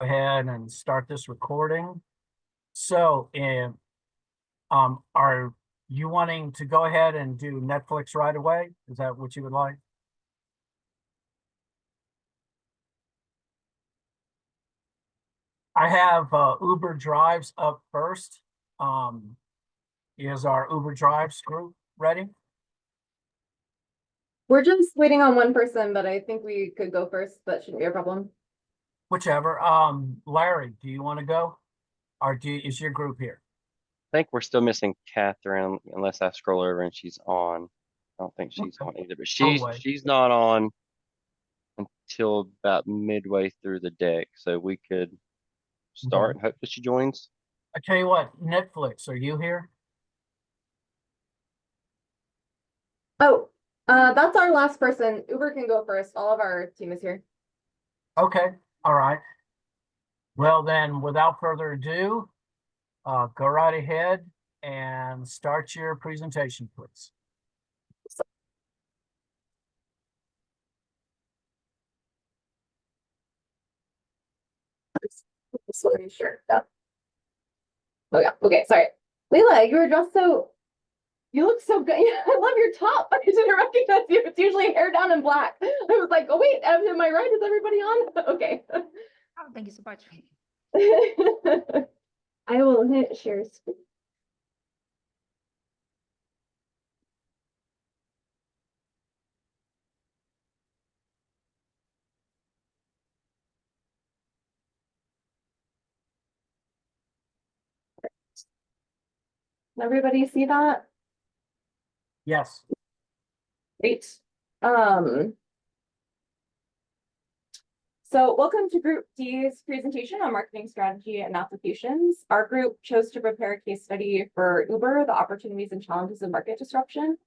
ahead and start this recording. So, are you wanting to go ahead and do Netflix right away? Is that what you would like? I have Uber Drives up first. Is our Uber Drives group ready? We're just waiting on one person, but I think we could go first. That shouldn't be a problem. Whichever. Larry, do you want to go? Or is your group here? I think we're still missing Catherine, unless I scroll over and she's on. I don't think she's on either, but she's not on until about midway through the deck, so we could start and hope that she joins. I tell you what, Netflix, are you here? Oh, that's our last person. Uber can go first. All of our team is here. Okay, all right. Well then, without further ado, go right ahead and start your presentation, please. Sorry, sure. Yeah. Oh yeah. Okay. Sorry, Leila, you were dressed so. You look so good. I love your top. I didn't recognize you. It's usually hair down and black. I was like, oh wait, am I right? Is everybody on? Okay. Oh, thank you so much. I will hit share screen. Everybody see that? Yes. Great. So welcome to Group D's presentation on marketing strategy and applications. Our group chose to prepare a case study for Uber, the opportunities and challenges of market disruption.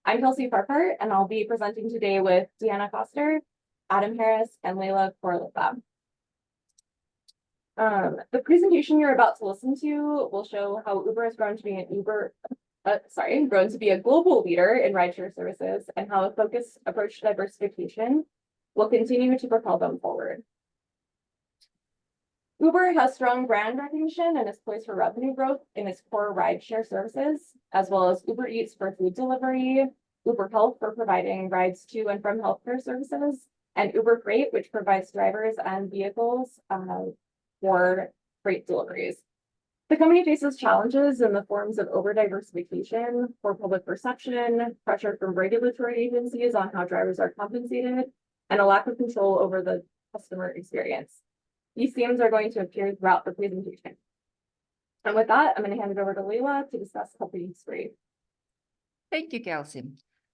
I'm Kelsey Farpart, and I'll be presenting today with Deanna Foster, Adam Harris, and Leila Korlitha. The presentation you're about to listen to will show how Uber has grown to be grown to be a global leader in rideshare services, and how a focused approach to diversification will continue to propel them forward. Uber has strong brand recognition and is poised for revenue growth in its core rideshare services, as well as Uber Eats for food delivery, Uber Health for providing rides to and from healthcare services, and Uber Freight, which provides drivers and vehicles for freight deliveries. The company faces challenges in the forms of over-diversification, poor public perception, pressure from regulatory agencies on how drivers are compensated, and a lack of control over the customer experience. These themes are going to appear throughout the presentation. And with that, I'm going to hand it over to Leila to discuss company history. Thank you, Kelsey.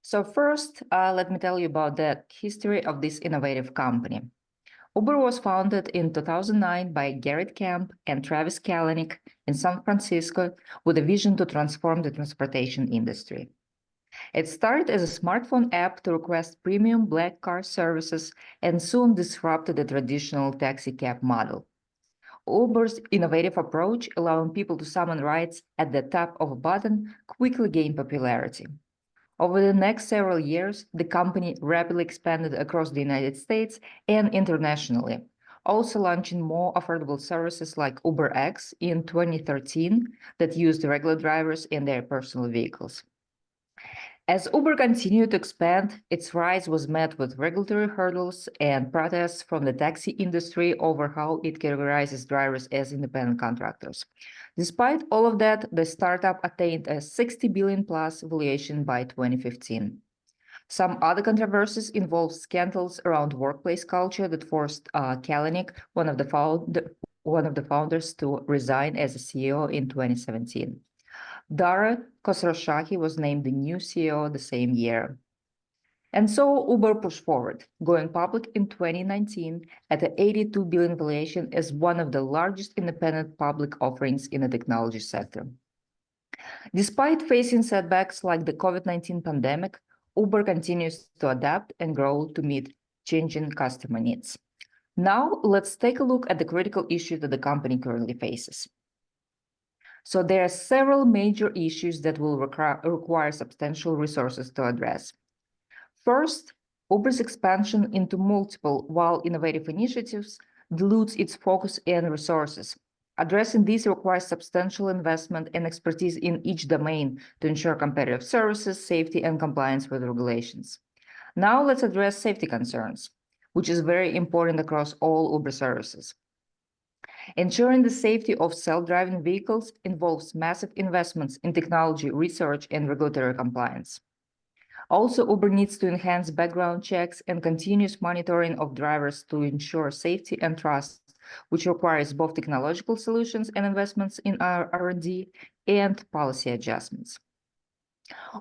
So first, let me tell you about the history of this innovative company. Uber was founded in 2009 by Garrett Camp and Travis Kalanick in San Francisco with a vision to transform the transportation industry. It started as a smartphone app to request premium black car services and soon disrupted the traditional taxi cab model. Uber's innovative approach, allowing people to summon rides at the tap of a button, quickly gained popularity. Over the next several years, the company rapidly expanded across the United States and internationally, also launching more affordable services like UberX in 2013 that used regular drivers in their personal vehicles. As Uber continued to expand, its rise was met with regulatory hurdles and protests from the taxi industry over how it categorizes drivers as independent contractors. Despite all of that, the startup attained a $60 billion plus valuation by 2015. Some other controversies involved scandals around workplace culture that forced Kalanick, one of the founders, to resign as a CEO in 2017. Dara Khosrowshahi was named the new CEO the same year. And so Uber pushed forward, going public in 2019 at an $82 billion valuation as one of the largest independent public offerings in the technology sector. Despite facing setbacks like the COVID-19 pandemic, Uber continues to adapt and grow to meet changing customer needs. Now, let's take a look at the critical issue that the company currently faces. So there are several major issues that will require substantial resources to address. First, Uber's expansion into multiple, while innovative initiatives dilutes its focus and resources. Addressing this requires substantial investment and expertise in each domain to ensure competitive services, safety, and compliance with regulations. Now let's address safety concerns, which is very important across all Uber services. Ensuring the safety of self-driving vehicles involves massive investments in technology, research, and regulatory compliance. Also, Uber needs to enhance background checks and continuous monitoring of drivers to ensure safety and trust, which requires both technological solutions and investments in R&D and policy adjustments.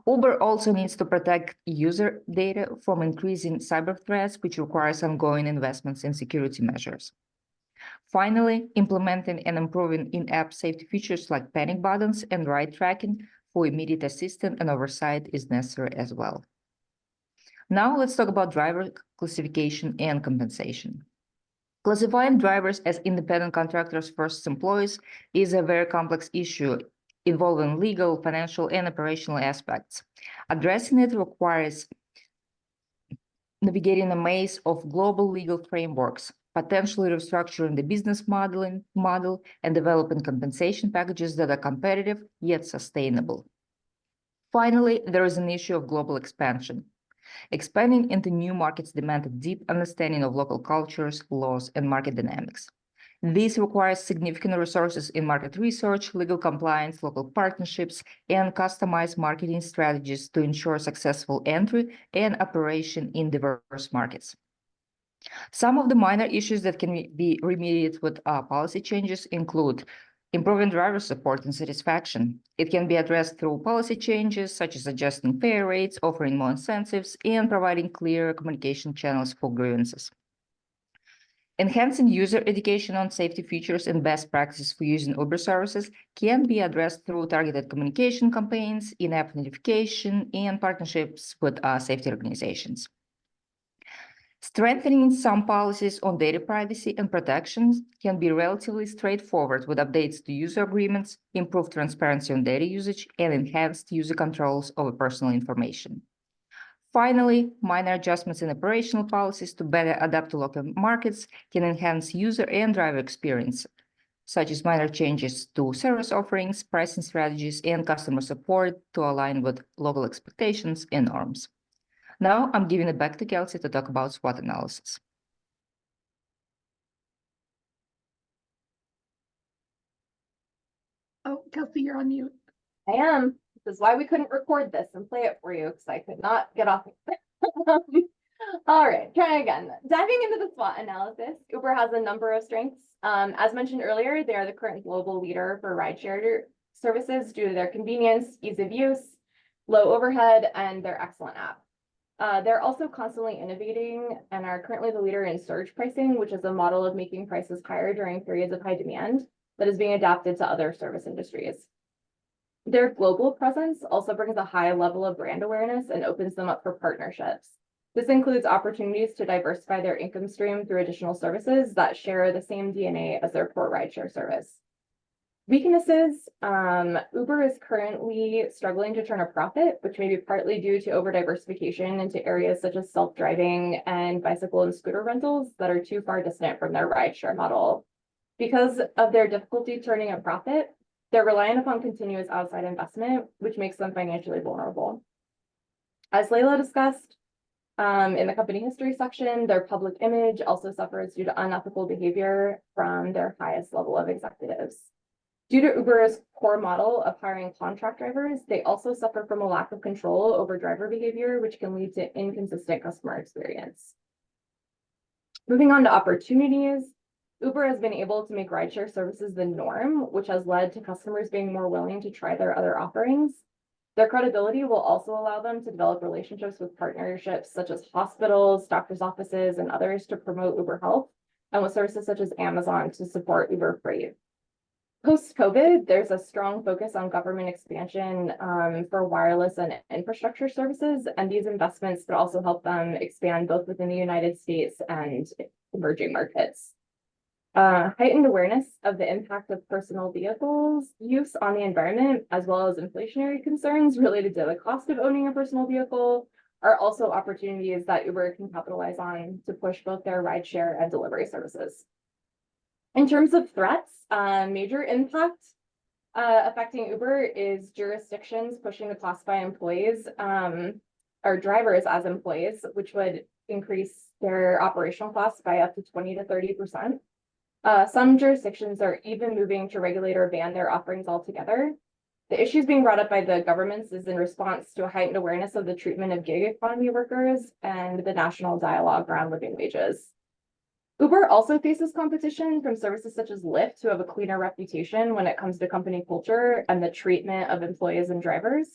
Uber also needs to protect user data from increasing cyber threats, which requires ongoing investments in security measures. Finally, implementing and improving in-app safety features like panic buttons and ride tracking for immediate assistance and oversight is necessary as well. Now let's talk about driver classification and compensation. Classifying drivers as independent contractors versus employees is a very complex issue involving legal, financial, and operational aspects. Addressing it requires navigating a maze of global legal frameworks, potentially restructuring the business model, and developing compensation packages that are competitive yet sustainable. Finally, there is an issue of global expansion. Expanding into new markets demands a deep understanding of local cultures, laws, and market dynamics. This requires significant resources in market research, legal compliance, local partnerships, and customized marketing strategies to ensure successful entry and operation in diverse markets. Some of the minor issues that can be remediated with policy changes include improving driver support and satisfaction. It can be addressed through policy changes, such as adjusting fare rates, offering more incentives, and providing clear communication channels for grievances. Enhancing user education on safety features and best practices for using Uber services can be addressed through targeted communication campaigns, in-app notification, and partnerships with safety organizations. Strengthening some policies on data privacy and protections can be relatively straightforward with updates to user agreements, improved transparency on data usage, and enhanced user controls over personal information. Finally, minor adjustments in operational policies to better adapt to local markets can enhance user and driver experience, such as minor changes to service offerings, pricing strategies, and customer support to align with local expectations and norms. Now I'm giving it back to Kelsey to talk about SWOT analysis. Oh, Kelsey, you're on mute. I am. This is why we couldn't record this and play it for you, because I could not get off. All right, trying again. Diving into the SWOT analysis, Uber has a number of strengths. As mentioned earlier, they are the current global leader for rideshare services due to their convenience, ease of use, low overhead, and their excellent app. They're also constantly innovating and are currently the leader in surge pricing, which is a model of making prices higher during periods of high demand that is being adapted to other service industries. Their global presence also brings a high level of brand awareness and opens them up for partnerships. This includes opportunities to diversify their income stream through additional services that share the same DNA as their core rideshare service. Weaknesses, Uber is currently struggling to turn a profit, which may be partly due to over-diversification into areas such as self-driving and bicycle and scooter rentals that are too far distant from their rideshare model. Because of their difficulty turning a profit, they're reliant upon continuous outside investment, which makes them financially vulnerable. As Layla discussed in the company history section, their public image also suffers due to unethical behavior from their highest level of executives. Due to Uber's core model of hiring contract drivers, they also suffer from a lack of control over driver behavior, which can lead to inconsistent customer experience. Moving on to opportunities, Uber has been able to make rideshare services the norm, which has led to customers being more willing to try their other offerings. Their credibility will also allow them to develop relationships with partnerships such as hospitals, doctors' offices, and others to promote Uber Health, and with services such as Amazon to support Uber Freight. Post-COVID, there's a strong focus on government expansion for wireless and infrastructure services, and these investments could also help them expand both within the United States and emerging markets. Heightened awareness of the impact of personal vehicles use on the environment, as well as inflationary concerns related to the cost of owning a personal vehicle, are also opportunities that Uber can capitalize on to push both their rideshare and delivery services. In terms of threats, major impact affecting Uber is jurisdictions pushing to classify employees or drivers as employees, which would increase their operational costs by up to 20 to 30%. Some jurisdictions are even moving to regulate or ban their offerings altogether. The issues being brought up by the governments is in response to a heightened awareness of the treatment of gig economy workers and the national dialogue around living wages. Uber also faces competition from services such as Lyft, who have a cleaner reputation when it comes to company culture and the treatment of employees and drivers.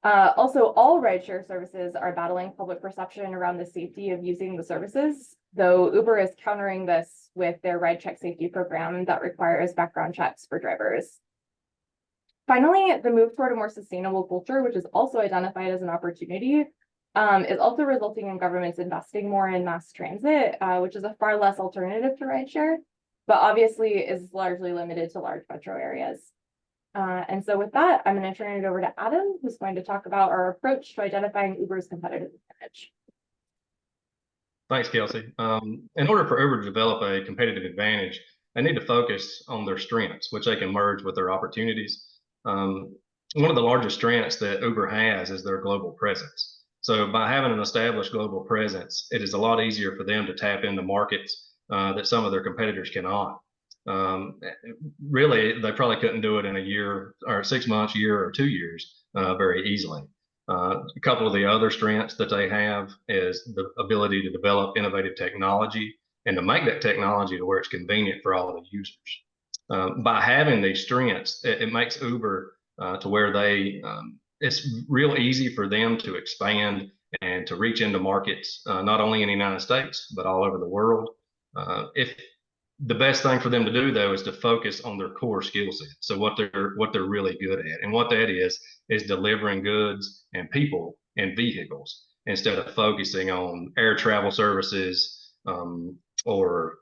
Also, all rideshare services are battling public perception around the safety of using the services, though Uber is countering this with their ride check safety program that requires background checks for drivers. Finally, the move toward a more sustainable culture, which is also identified as an opportunity, is also resulting in governments investing more in mass transit, which is a far less alternative to rideshare, but obviously is largely limited to large metro areas. And so with that, I'm going to turn it over to Adam, who's going to talk about our approach to identifying Uber's competitive advantage. Thanks, Kelsey. In order for Uber to develop a competitive advantage, they need to focus on their strengths, which they can merge with their opportunities. One of the largest strengths that Uber has is their global presence. So by having an established global presence, it is a lot easier for them to tap into markets that some of their competitors cannot. Really, they probably couldn't do it in a year or 6 months, year or 2 years very easily. A couple of the other strengths that they have is the ability to develop innovative technology and to make that technology to where it's convenient for all the users. By having these strengths, it makes Uber to where it's real easy for them to expand and to reach into markets, not only in the United States, but all over the world. If the best thing for them to do, though, is to focus on their core skill set. So what they're really good at, and what that is delivering goods and people and vehicles instead of focusing on air travel services or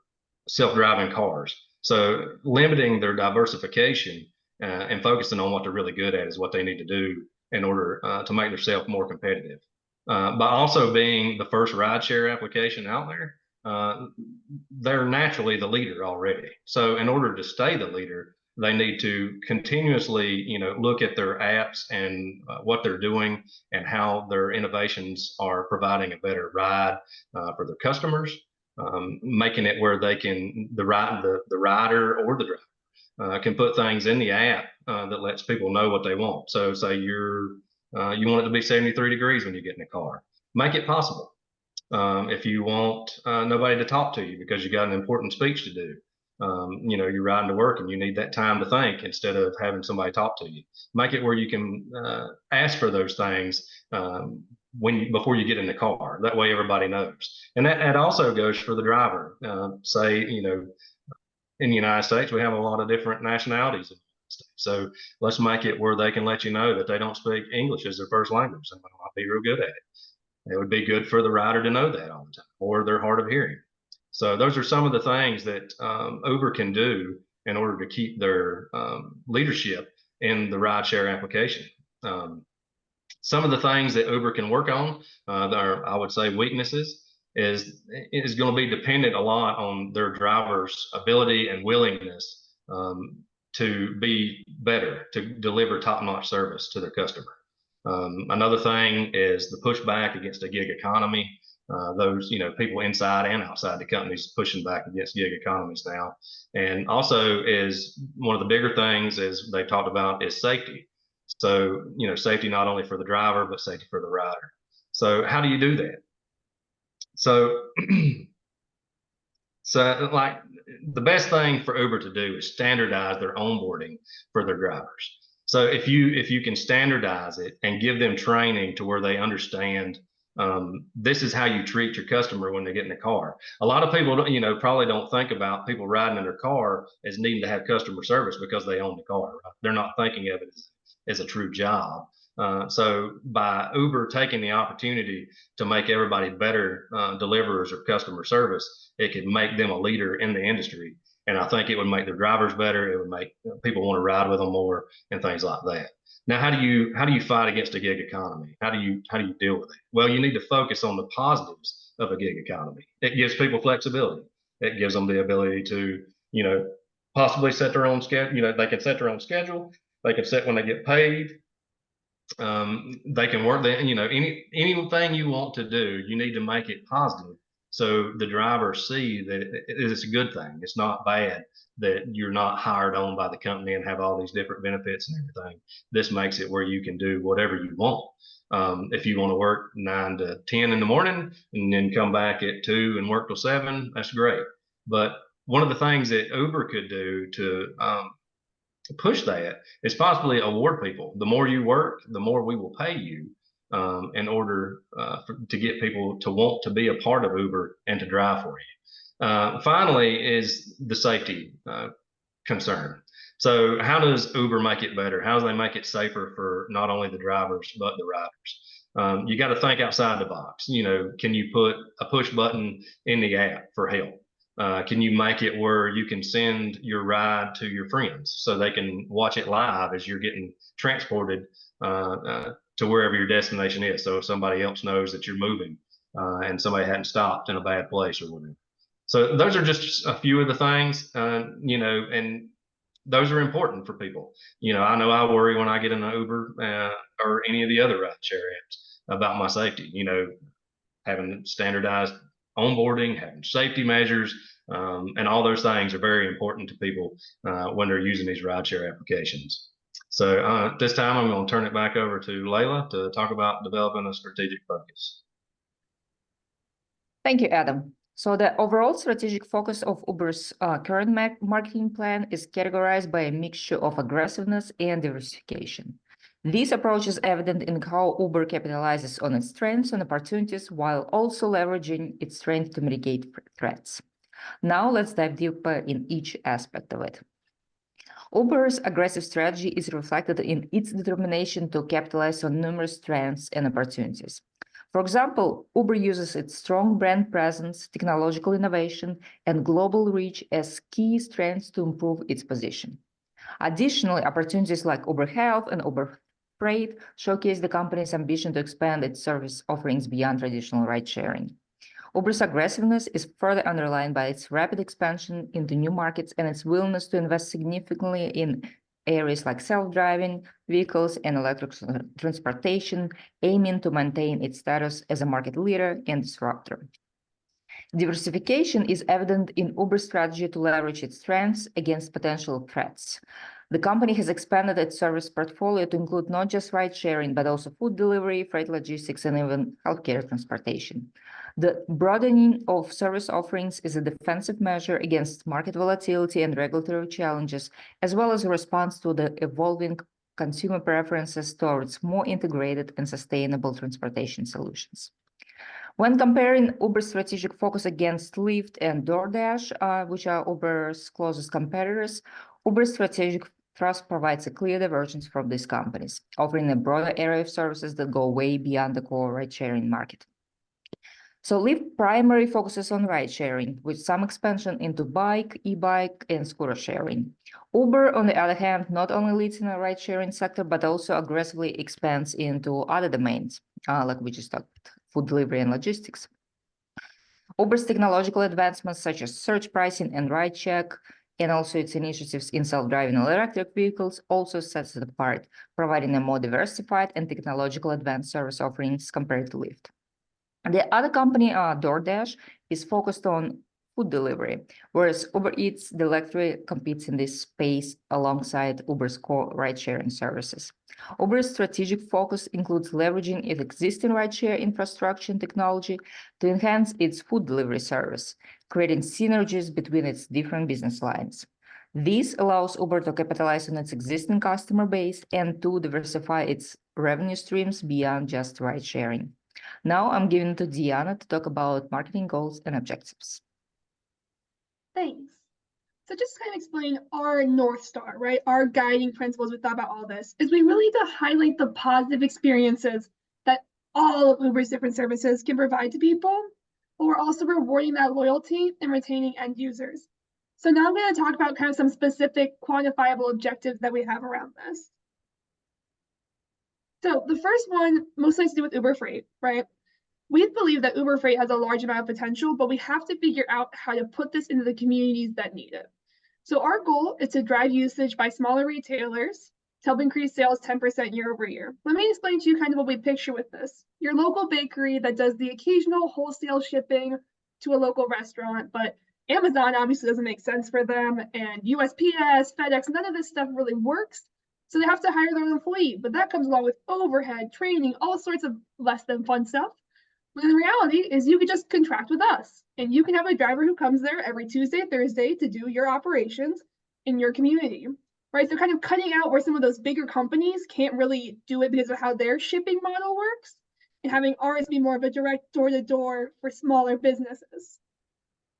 self-driving cars. So limiting their diversification and focusing on what they're really good at is what they need to do in order to make themselves more competitive. By also being the first rideshare application out there, they're naturally the leader already. So in order to stay the leader, they need to continuously, look at their apps and what they're doing and how their innovations are providing a better ride for their customers, making it where they can the rider or the driver can put things in the app that lets people know what they want. So say you want it to be 73 degrees when you get in the car, make it possible. If you want nobody to talk to you because you got an important speech to do, you're riding to work and you need that time to think instead of having somebody talk to you. Make it where you can ask for those things before you get in the car. That way everybody knows. And that also goes for the driver. Say, in the United States, we have a lot of different nationalities. So let's make it where they can let you know that they don't speak English as their first language. They might be real good at it. It would be good for the rider to know that all the time, or they're hard of hearing. So those are some of the things that Uber can do in order to keep their leadership in the rideshare application. Some of the things that Uber can work on, I would say weaknesses, is going to be dependent a lot on their drivers' ability and willingness to be better, to deliver top-notch service to their customer. Another thing is the pushback against a gig economy. Those, people inside and outside the companies pushing back against gig economies now. And also is one of the bigger things is they talked about is safety. So, safety not only for the driver, but safety for the rider. So how do you do that? So, like the best thing for Uber to do is standardize their onboarding for their drivers. So if you can standardize it and give them training to where they understand this is how you treat your customer when they get in the car. A lot of people, probably don't think about people riding in their car as needing to have customer service because they own the car. Right? They're not thinking of it as a true job. So by Uber taking the opportunity to make everybody better deliverers of customer service, it could make them a leader in the industry. And I think it would make their drivers better. It would make people want to ride with them more and things like that. Now, how do you fight against a gig economy? How do you deal with it? Well, you need to focus on the positives of a gig economy. It gives people flexibility. It gives them the ability to you know, possibly set their own schedule. You know, they can set their own schedule. They can set when they get paid. They can work that, you know, anything you want to do, you need to make it positive. So the drivers see that it's a good thing. It's not bad that you're not hired on by the company and have all these different benefits and everything. This makes it where you can do whatever you want. If you want to work 9 to 10 in the morning and then come back at 2 and work till 7, that's great. But one of the things that Uber could do to push that is possibly award people. The more you work, the more we will pay you in order to get people to want to be a part of Uber and to drive for you. Finally is the safety concern. So how does Uber make it better? How do they make it safer for not only the drivers, but the riders? You got to think outside the box. You know, can you put a push button in the app for help? Can you make it where you can send your ride to your friends so they can watch it live as you're getting transported to wherever your destination is? So if somebody else knows that you're moving and somebody hadn't stopped in a bad place or whatever. So those are just a few of the things, you know, and those are important for people. You know I worry when I get in an Uber or any of the other rideshare apps about my safety. You know, having standardized onboarding, having safety measures, and all those things are very important to people when they're using these rideshare applications. So at this time, I'm going to turn it back over to Layla to talk about developing a strategic focus. Thank you, Adam. So the overall strategic focus of Uber's current marketing plan is categorized by a mixture of aggressiveness and diversification. This approach is evident in how Uber capitalizes on its strengths and opportunities while also leveraging its strength to mitigate threats. Now let's dive deeper in each aspect of it. Uber's aggressive strategy is reflected in its determination to capitalize on numerous strengths and opportunities. For example, Uber uses its strong brand presence, technological innovation, and global reach as key strengths to improve its position. Additionally, opportunities like Uber Health and Uber Freight showcase the company's ambition to expand its service offerings beyond traditional ride-sharing. Uber's aggressiveness is further underlined by its rapid expansion into new markets and its willingness to invest significantly in areas like self-driving vehicles and electric transportation, aiming to maintain its status as a market leader and disruptor. Diversification is evident in Uber's strategy to leverage its strengths against potential threats. The company has expanded its service portfolio to include not just ride-sharing, but also food delivery, freight logistics, and even healthcare transportation. The broadening of service offerings is a defensive measure against market volatility and regulatory challenges, as well as a response to the evolving consumer preferences towards more integrated and sustainable transportation solutions. When comparing Uber's strategic focus against Lyft and DoorDash, which are Uber's closest competitors, Uber's strategic thrust provides a clear divergence from these companies, offering a broader area of services that go way beyond the core ride-sharing market. So Lyft primarily focuses on ride-sharing, with some expansion into bike, e-bike, and scooter sharing. Uber, on the other hand, not only leads in the ride-sharing sector, but also aggressively expands into other domains, like we just talked, food delivery and logistics. Uber's technological advancements, such as surge pricing and ride check, and also its initiatives in self-driving electric vehicles, also sets it apart, providing a more diversified and technological advanced service offerings compared to Lyft. The other company, DoorDash, is focused on food delivery, whereas Uber Eats directly competes in this space alongside Uber's core ride-sharing services. Uber's strategic focus includes leveraging its existing rideshare infrastructure and technology to enhance its food delivery service, creating synergies between its different business lines. This allows Uber to capitalize on its existing customer base and to diversify its revenue streams beyond just ride-sharing. Now I'm giving to Diana to talk about marketing goals and objectives. Thanks. So just to kind of explain our North Star, right? Our guiding principles we thought about all this is we really need to highlight the positive experiences that all of Uber's different services can provide to people, but we're also rewarding that loyalty and retaining end users. So now I'm going to talk about kind of some specific quantifiable objectives that we have around this. So the first one mostly has to do with Uber Freight, right? We believe that Uber Freight has a large amount of potential, but we have to figure out how to put this into the communities that need it. So our goal is to drive usage by smaller retailers to help increase sales 10% year over year. Let me explain to you kind of what we picture with this. Your local bakery that does the occasional wholesale shipping to a local restaurant, but Amazon obviously doesn't make sense for them, and USPS, FedEx, none of this stuff really works. So they have to hire their own employee, but that comes along with overhead, training, all sorts of less than fun stuff. When the reality is you could just contract with us, and you can have a driver who comes there every Tuesday, Thursday to do your operations in your community, right? So kind of cutting out where some of those bigger companies can't really do it because of how their shipping model works, and having ours be more of a direct door-to-door for smaller businesses.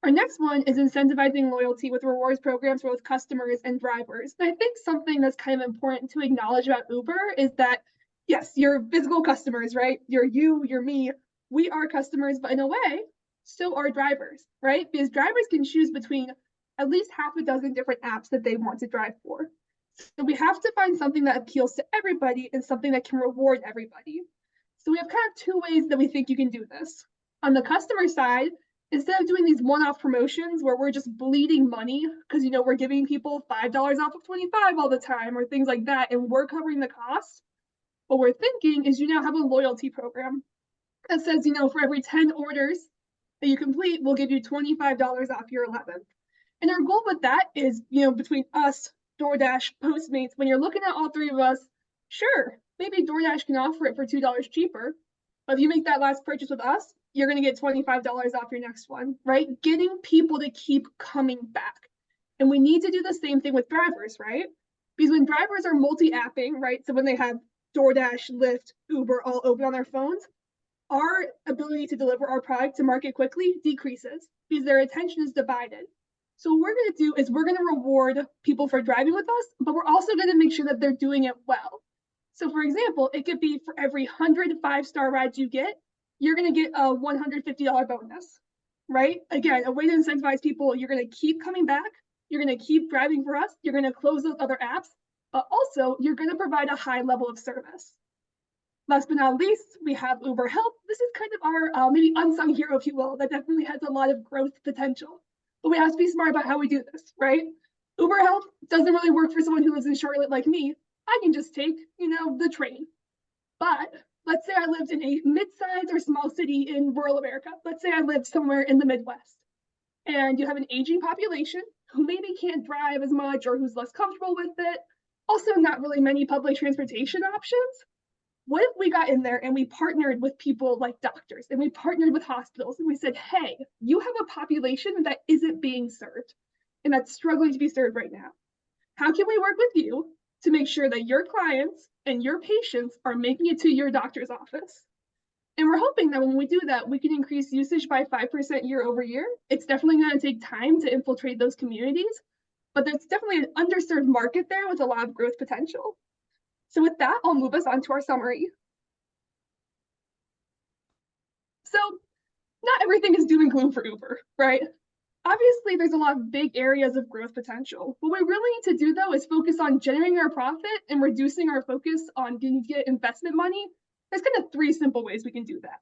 Our next one is incentivizing loyalty with rewards programs for both customers and drivers. And I think something that's kind of important to acknowledge about Uber is that, yes, you're physical customers, right? You're you, you're me. We are customers, but in a way, so are drivers, right? Because drivers can choose between at least half a dozen different apps that they want to drive for. So we have to find something that appeals to everybody and something that can reward everybody. So we have kind of two ways that we think you can do this. On the customer side, instead of doing these one-off promotions where we're just bleeding money because we're giving people $5 off of 25 all the time or things like that, and we're covering the cost, what we're thinking is you now have a loyalty program that says, for every 10 orders that you complete, we'll give you $25 off your 11th. And our goal with that is, between us, DoorDash, Postmates, when you're looking at all three of us, sure, maybe DoorDash can offer it for $2 cheaper, but if you make that last purchase with us, you're going to get $25 off your next one, right? Getting people to keep coming back. And we need to do the same thing with drivers, right? Because when drivers are multi-apping, right? So when they have DoorDash, Lyft, Uber all open on their phones, our ability to deliver our product to market quickly decreases because their attention is divided. So what we're going to do is we're going to reward people for driving with us, but we're also going to make sure that they're doing it well. So for example, it could be for every 100 5-star rides you get, you're going to get a $150 bonus, right? Again, a way to incentivize people. You're going to keep coming back. You're going to keep driving for us. You're going to close those other apps, but also you're going to provide a high level of service. Last but not least, we have Uber Help. This is kind of our maybe unsung hero, if you will, that definitely has a lot of growth potential. But we have to be smart about how we do this, right? Uber Help doesn't really work for someone who lives in Charlotte like me. I can just take, the train. But let's say I lived in a mid-sized or small city in rural America. Let's say I lived somewhere in the Midwest. And you have an aging population who maybe can't drive as much or who's less comfortable with it. Also, not really many public transportation options. What if we got in there and we partnered with people like doctors and we partnered with hospitals and we said, hey, you have a population that isn't being served and that's struggling to be served right now. How can we work with you to make sure that your clients and your patients are making it to your doctor's office? And we're hoping that when we do that, we can increase usage by 5% year over year. It's definitely going to take time to infiltrate those communities, but there's definitely an underserved market there with a lot of growth potential. So with that, I'll move us on to our summary. So not everything is doom and gloom for Uber, right? Obviously, there's a lot of big areas of growth potential. What we really need to do, though, is focus on generating our profit and reducing our focus on getting to get investment money. There's kind of 3 simple ways we can do that.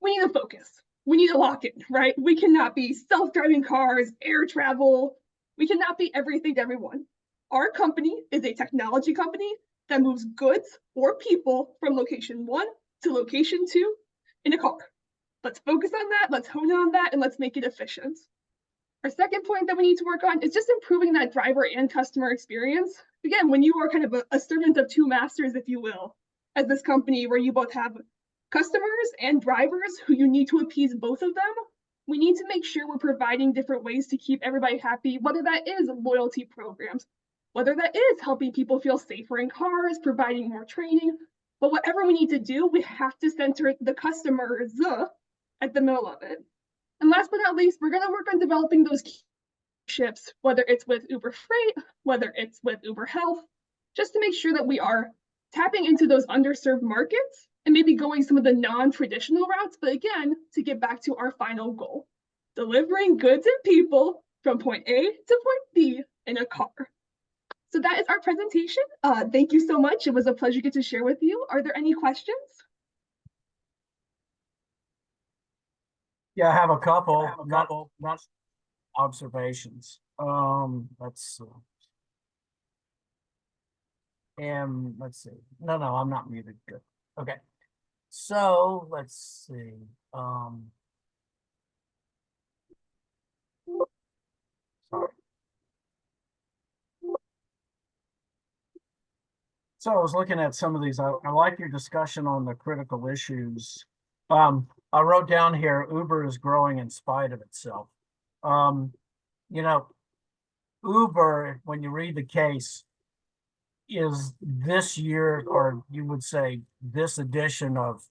We need to focus. We need to lock in, right? We cannot be self-driving cars, air travel. We cannot be everything to everyone. Our company is a technology company that moves goods or people from location 1 to location 2 in a car. Let's focus on that, let's hone in on that, and let's make it efficient. Our second point that we need to work on is just improving that driver and customer experience. Again, when you are kind of a servant of 2 masters, if you will, as this company where you both have customers and drivers who you need to appease both of them, we need to make sure we're providing different ways to keep everybody happy, whether that is loyalty programs, whether that is helping people feel safer in cars, providing more training, but whatever we need to do, we have to center the customers at the middle of it. And last but not least, we're going to work on developing those key ships, whether it's with Uber Freight, whether it's with Uber Health, just to make sure that we are tapping into those underserved markets and maybe going some of the non-traditional routes, but again, to get back to our final goal, delivering goods and people from point A to point B in a car. So that is our presentation. Thank you so much. It was a pleasure to get to share with you. Are there any questions? Yeah, I have a couple, not observations. Let's see. And let's see. No, I'm not muted. Good. Okay. So let's see. Sorry. So I was looking at some of these. I like your discussion on the critical issues. I wrote down here, Uber is growing in spite of itself. You know, Uber, when you read the case, is this year, or you would say this edition of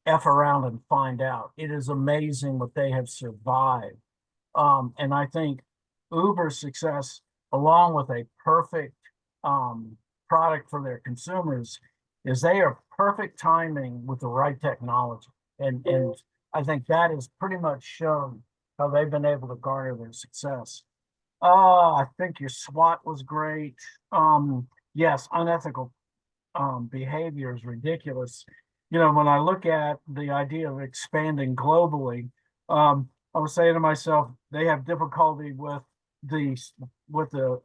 F around and find out. It is amazing what they have survived. And I think Uber's success, along with a perfect product for their consumers, is they are perfect timing with the right technology. And I think that is pretty much shown how they've been able to garner their success. I think your SWOT was great. Yes, unethical behavior is ridiculous. You know, when I look at the idea of expanding globally, I was saying to myself, they have difficulty with the with the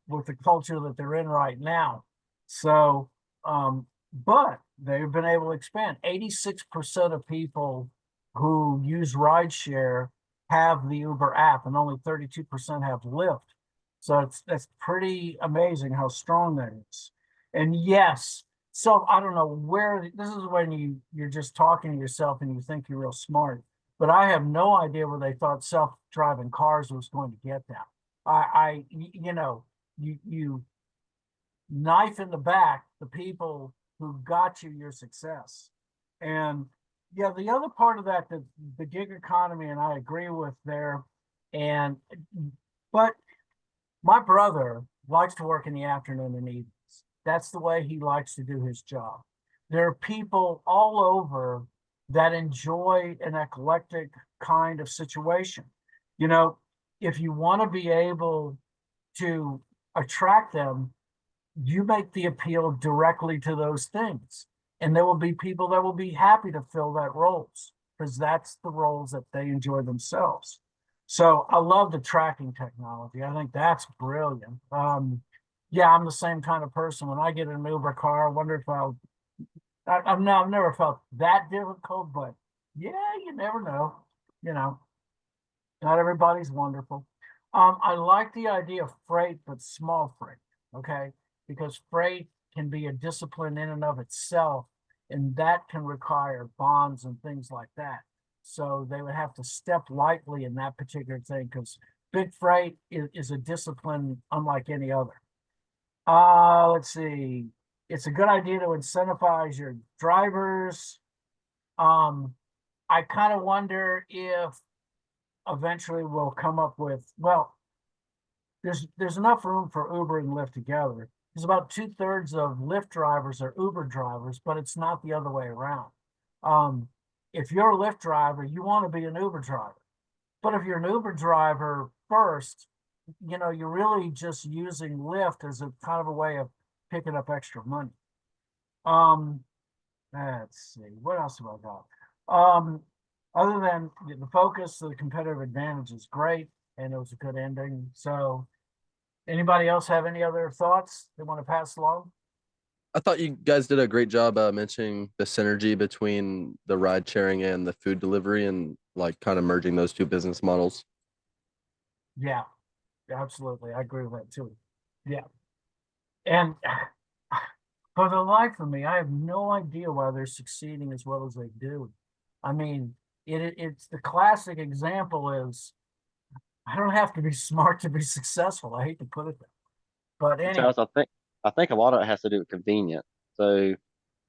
with the culture that they're in right now. So, but they've been able to expand. 86% of people who use rideshare have the Uber app, and only 32% have Lyft. So that's pretty amazing how strong that is. And yes, so I don't know where this is when you're just talking to yourself and you think you're real smart, but I have no idea where they thought self-driving cars was going to get them. You know, you knife in the back the people who got you your success. And yeah, the other part of that, the gig economy, and I agree with there. And but my brother likes to work in the afternoon and evenings. That's the way he likes to do his job. There are people all over that enjoy an eclectic kind of situation. You know, if you want to be able to attract them, you make the appeal directly to those things. And there will be people that will be happy to fill that roles because that's the roles that they enjoy themselves. So I love the tracking technology. I think that's brilliant. Yeah, I'm the same kind of person. When I get in an Uber car, I wonder if I've never felt that difficult, but yeah, you never know. You know, not everybody's wonderful. I like the idea of freight, but small freight, okay? Because freight can be a discipline in and of itself, and that can require bonds and things like that. So they would have to step lightly in that particular thing because big freight is a discipline unlike any other. Let's see. It's a good idea to incentivize your drivers. I kind of wonder if eventually we'll come up with, well, there's enough room for Uber and Lyft together. There's about 2/3 of Lyft drivers are Uber drivers, but it's not the other way around. If you're a Lyft driver, you want to be an Uber driver. But if you're an Uber driver first, you know, you're really just using Lyft as a kind of a way of picking up extra money. Let's see, what else have I got? Other than the focus, the competitive advantage is great, and it was a good ending. So anybody else have any other thoughts they want to pass along? I thought you guys did a great job mentioning the synergy between the ride sharing and the food delivery and like kind of merging those two business models. Yeah, absolutely. I agree with that too. Yeah. And for the life of me, I have no idea why they're succeeding as well as they do. I mean, it's the classic example is I don't have to be smart to be successful. I hate to put it that way. But anyway, Charles, I think a lot of it has to do with convenience. So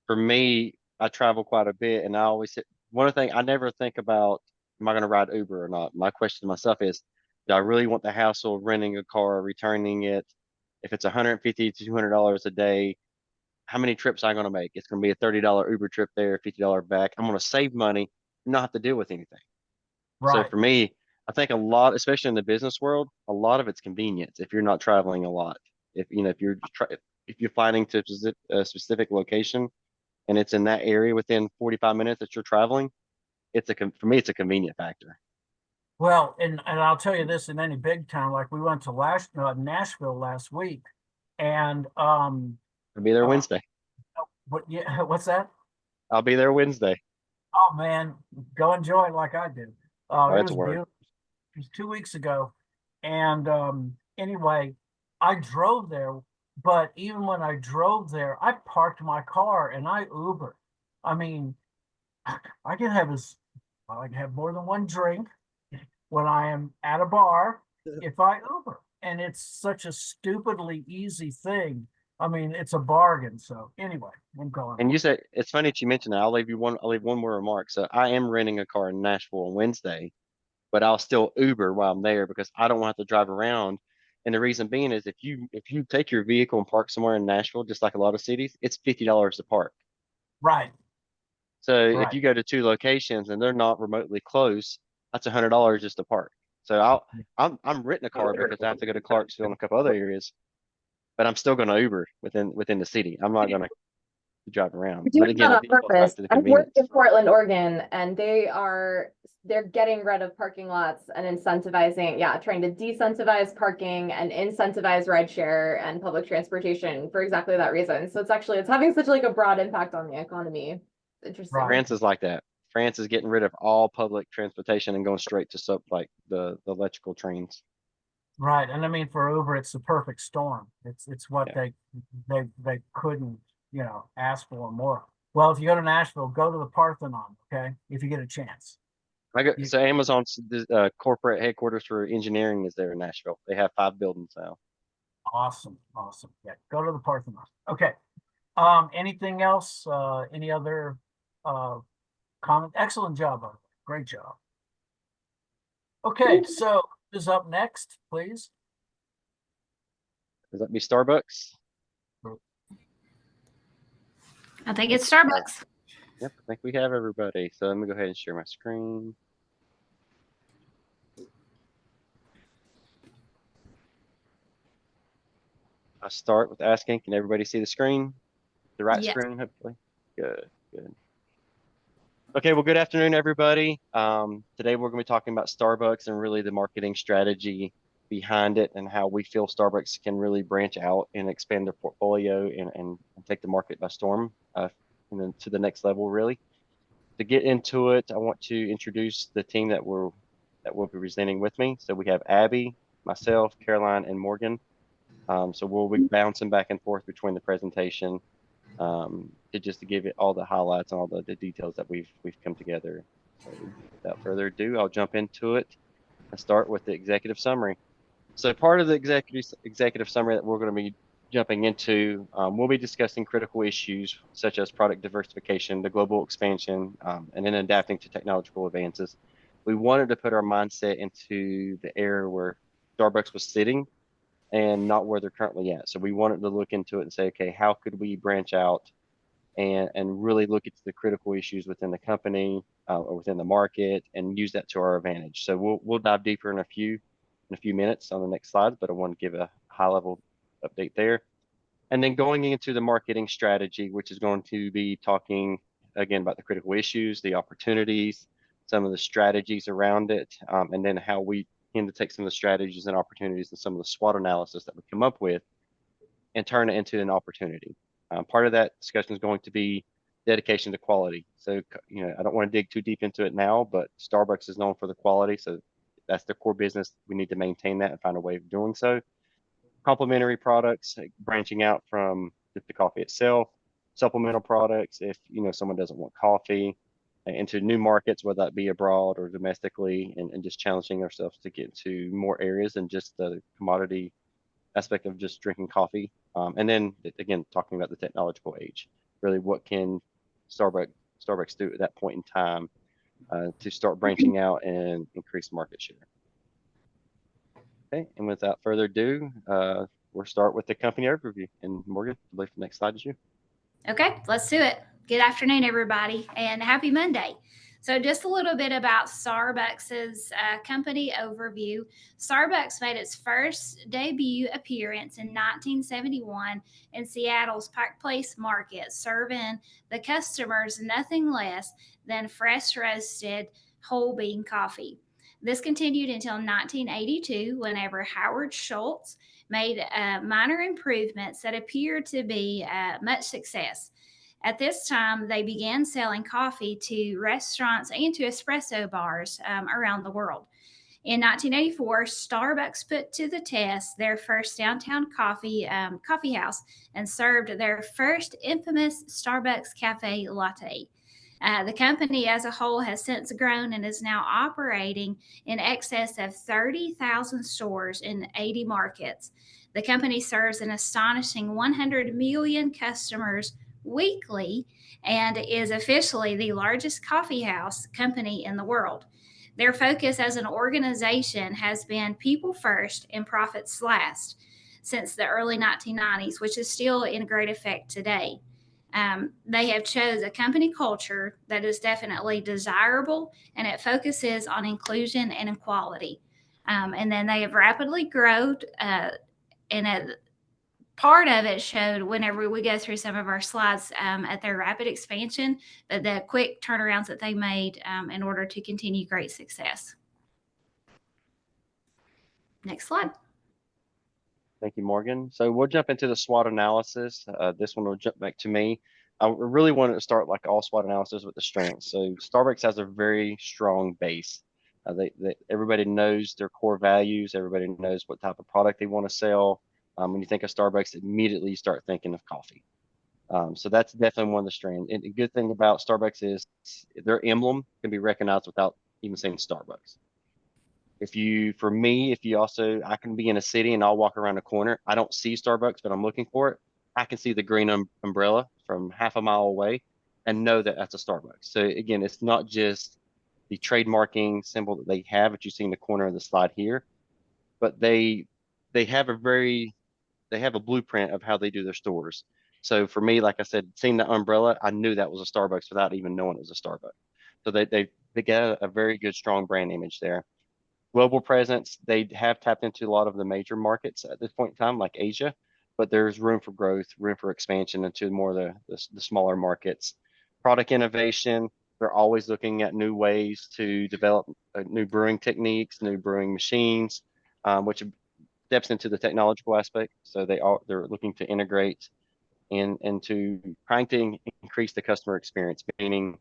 for me, I travel quite a bit, and I always one of the things I never think about, am I going to ride Uber or not? My question to myself is, do I really want the hassle of renting a car, returning it? If it's $150 to $200 a day, how many trips am I going to make? It's going to be a $30 Uber trip there, $50 back. I'm going to save money, not have to deal with anything. So right. for me, I think a lot, especially in the business world, a lot of it's convenience. If you're not traveling a lot, if you know, if you're flying to a specific location and it's in that area within 45 minutes that you're traveling, for me, it's a convenient factor. Well, and I'll tell you this, in any big town, like we went to Nashville last week, and I'll be there uh, Wednesday. what yeah, what's that? I'll be there Wednesday. Oh man, go enjoy it like I did. Oh, It that's was work. beautiful. It was 2 weeks ago, and anyway, I drove there. But even when I drove there, I parked my car and I Ubered. I mean, I can have as I can have more than one drink when I am at a bar if I Uber, and it's such a stupidly easy thing. I mean, it's a bargain. So anyway, I'm going. And you said it's funny that you mentioned that. I'll leave one more remark. So I am renting a car in Nashville on Wednesday, but I'll still Uber while I'm there because I don't want to have to drive around. And the reason being is if you take your vehicle and park somewhere in Nashville, just like a lot of cities, it's $50 to park. Right, So if right. you go to two locations and they're not remotely close, that's $100 just to park. So I'm renting a car because I have to go to Clarksville and a couple other areas, but I'm still going to Uber within the city. I'm not going to drive around. We're But doing that again, it on goes back purpose. to the I've worked in convenience. Portland, Oregon, and they're getting rid of parking lots and incentivizing, trying to decentivize parking and incentivize rideshare and public transportation for exactly that reason. So it's having such like a broad impact on the economy. Interesting. Right. France is like that. France is getting rid of all public transportation and going straight to like the electrical trains. Right. And I mean, for Uber, it's the perfect storm. It's what Yeah. they couldn't, ask for more. Well, if you go to Nashville, go to the Parthenon, okay? If you get a chance. So Amazon's corporate headquarters for engineering is there in Nashville. They have 5 buildings now. Awesome. Awesome. Yeah, go to the Parthenon. Okay. Anything else? Any other comment? Excellent job, by the way. Great job. Okay, so who's up next, please? Does that be Starbucks? I think it's Starbucks. Yep, I think we have everybody. So let me go ahead and share my screen. I'll start with asking, can everybody see the screen? The right Yes. screen, hopefully. Good. Okay, well, good afternoon, everybody. Today we're going to be talking about Starbucks and really the marketing strategy behind it and how we feel Starbucks can really branch out and expand their portfolio and take the market by storm and then to the next level, really. To get into it, I want to introduce the team that will be presenting with me. So we have Abby, myself, Caroline, and Morgan. So we'll be bouncing back and forth between the presentation to give it all the highlights and all the details that we've come together. So without further ado, I'll jump into it and start with the executive summary. So part of the executive summary that we're going to be jumping into, we'll be discussing critical issues such as product diversification, the global expansion, and then adapting to technological advances. We wanted to put our mindset into the area where Starbucks was sitting and not where they're currently at. So we wanted to look into it and say, okay, how could we branch out and really look at the critical issues within the company or within the market and use that to our advantage. So we'll dive deeper in a few minutes on the next slide, but I want to give a high level update there. And then going into the marketing strategy, which is going to be talking again about the critical issues, the opportunities, some of the strategies around it, and then how we tend to take some of the strategies and opportunities and some of the SWOT analysis that we come up with and turn it into an opportunity. Part of that discussion is going to be dedication to quality. So, I don't want to dig too deep into it now, but Starbucks is known for the quality. So that's their core business. We need to maintain that and find a way of doing so. Complementary products, branching out from just the coffee itself, supplemental products, if, someone doesn't want coffee, into new markets, whether that be abroad or domestically, and just challenging ourselves to get to more areas than just the commodity aspect of just drinking coffee. And then again, talking about the technological age, really what can Starbucks do at that point in time to start branching out and increase market share. Okay, and without further ado, we'll start with the company overview. And Morgan, I believe the next slide is you. Okay, let's do it. Good afternoon, everybody, and happy Monday. So just a little bit about Starbucks's company overview. Starbucks made its first debut appearance in 1971 in Seattle's Pike Place market, serving the customers nothing less than fresh roasted whole bean coffee. This continued until 1982, whenever Howard Schultz made minor improvements that appeared to be much success. At this time, they began selling coffee to restaurants and to espresso bars around the world. In 1984, Starbucks put to the test their first downtown coffee house and served their first infamous Starbucks Cafe Latte. The company as a whole has since grown and is now operating in excess of 30,000 stores in 80 markets. The company serves an astonishing 100 million customers weekly and is officially the largest coffee house company in the world. Their focus as an organization has been people first and profits last since the early 1990s, which is still in great effect today. They have chose a company culture that is definitely desirable, and it focuses on inclusion and equality. And then they have rapidly grown, and part of it showed whenever we go through some of our slides at their rapid expansion, but the quick turnarounds that they made in order to continue great success. Next slide. Thank you, Morgan. So we'll jump into the SWOT analysis. This one will jump back to me. I really wanted to start like all SWOT analysis with the strengths. So Starbucks has a very strong base. Everybody knows their core values. Everybody knows what type of product they want to sell. When you think of Starbucks, immediately you start thinking of coffee. So that's definitely one of the strengths. And the good thing about Starbucks is their emblem can be recognized without even saying Starbucks. For me, I can be in a city and I'll walk around a corner. I don't see Starbucks, but I'm looking for it. I can see the green umbrella from half a mile away and know that that's a Starbucks. So again, it's not just the trademarking symbol that they have, that you see in the corner of the slide here, but they have a blueprint of how they do their stores. So for me, like I said, seeing the umbrella, I knew that was a Starbucks without even knowing it was a Starbucks. So they got a very good, strong brand image there. Global presence, they have tapped into a lot of the major markets at this point in time, like Asia, but there's room for growth, room for expansion into more of the smaller markets. Product innovation, they're always looking at new ways to develop new brewing techniques, new brewing machines, which steps into the technological aspect. So they're looking to integrate into trying to increase the customer experience, meaning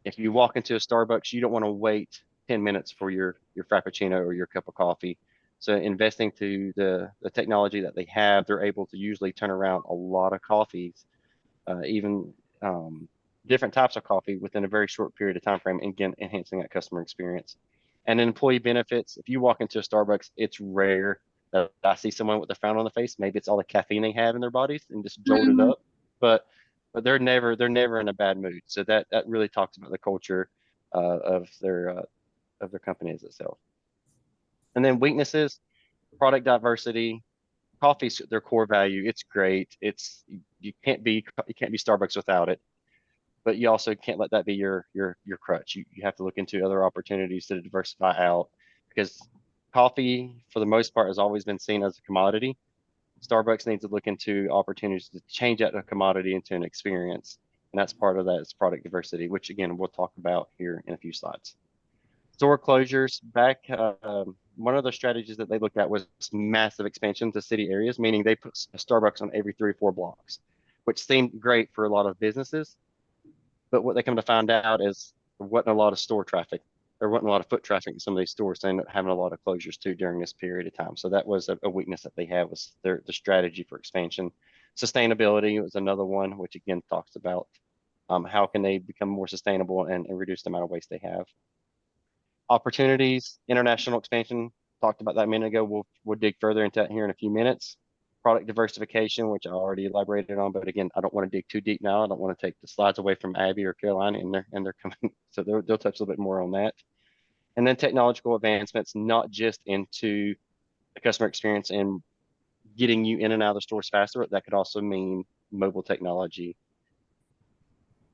if you walk into a Starbucks, you don't want to wait 10 minutes for your Frappuccino or your cup of coffee. So investing to the technology that they have, they're able to usually turn around a lot of coffees, even different types of coffee within a very short period of time frame, and again, enhancing that customer experience. And then employee benefits, if you walk into a Starbucks, it's rare that I see someone with a frown on the face. Maybe it's all the caffeine they have in their bodies and just jolted up, but they're never in a bad mood. So that really talks about the culture of their company as itself. And then weaknesses, product diversity, coffee's their core value. It's great. You can't be Starbucks without it, but you also can't let that be your crutch. You have to look into other opportunities to diversify out, because coffee, for the most part, has always been seen as a commodity. Starbucks needs to look into opportunities to change that a commodity into an experience. And that's part of that is product diversity, which again, we'll talk about here in a few slides. Store closures, one of the strategies that they looked at was massive expansion to city areas, meaning they put a Starbucks on every 3 or 4 blocks, which seemed great for a lot of businesses. But what they come to find out is there wasn't a lot of store traffic. There wasn't a lot of foot traffic in some of these stores. They ended up having a lot of closures too during this period of time. So that was a weakness that they had, was the strategy for expansion. Sustainability was another one, which again talks about how can they become more sustainable and reduce the amount of waste they have. Opportunities, international expansion, talked about that a minute ago. We'll dig further into that here in a few minutes. Product diversification, which I already elaborated on, but again, I don't want to dig too deep now. I don't want to take the slides away from Abby or Caroline, and they're coming, so they'll touch a little bit more on that. And then technological advancements, not just into the customer experience and getting you in and out of the stores faster, but that could also mean mobile technology.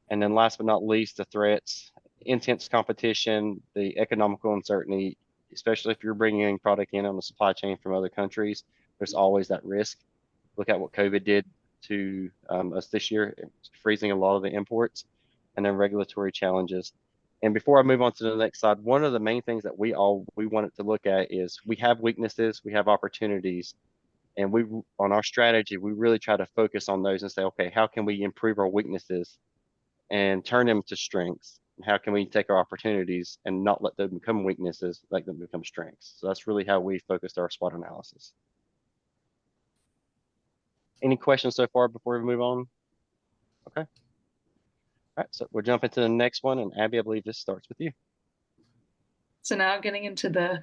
And then last but not least, the threats, intense competition, the economical uncertainty, especially if you're bringing product in on the supply chain from other countries, there's always that risk. Look at what COVID did to us this year, freezing a lot of the imports, and then regulatory challenges. And before I move on to the next slide, one of the main things that we wanted to look at is we have weaknesses, we have opportunities, and on our strategy, we really try to focus on those and say, okay, how can we improve our weaknesses and turn them to strengths? And how can we take our opportunities and not let them become weaknesses, let them become strengths? So that's really how we focused our SWOT analysis. Any questions so far before we move on? Okay. All right, so we'll jump into the next one. And Abby, I believe this starts with you. So now getting into the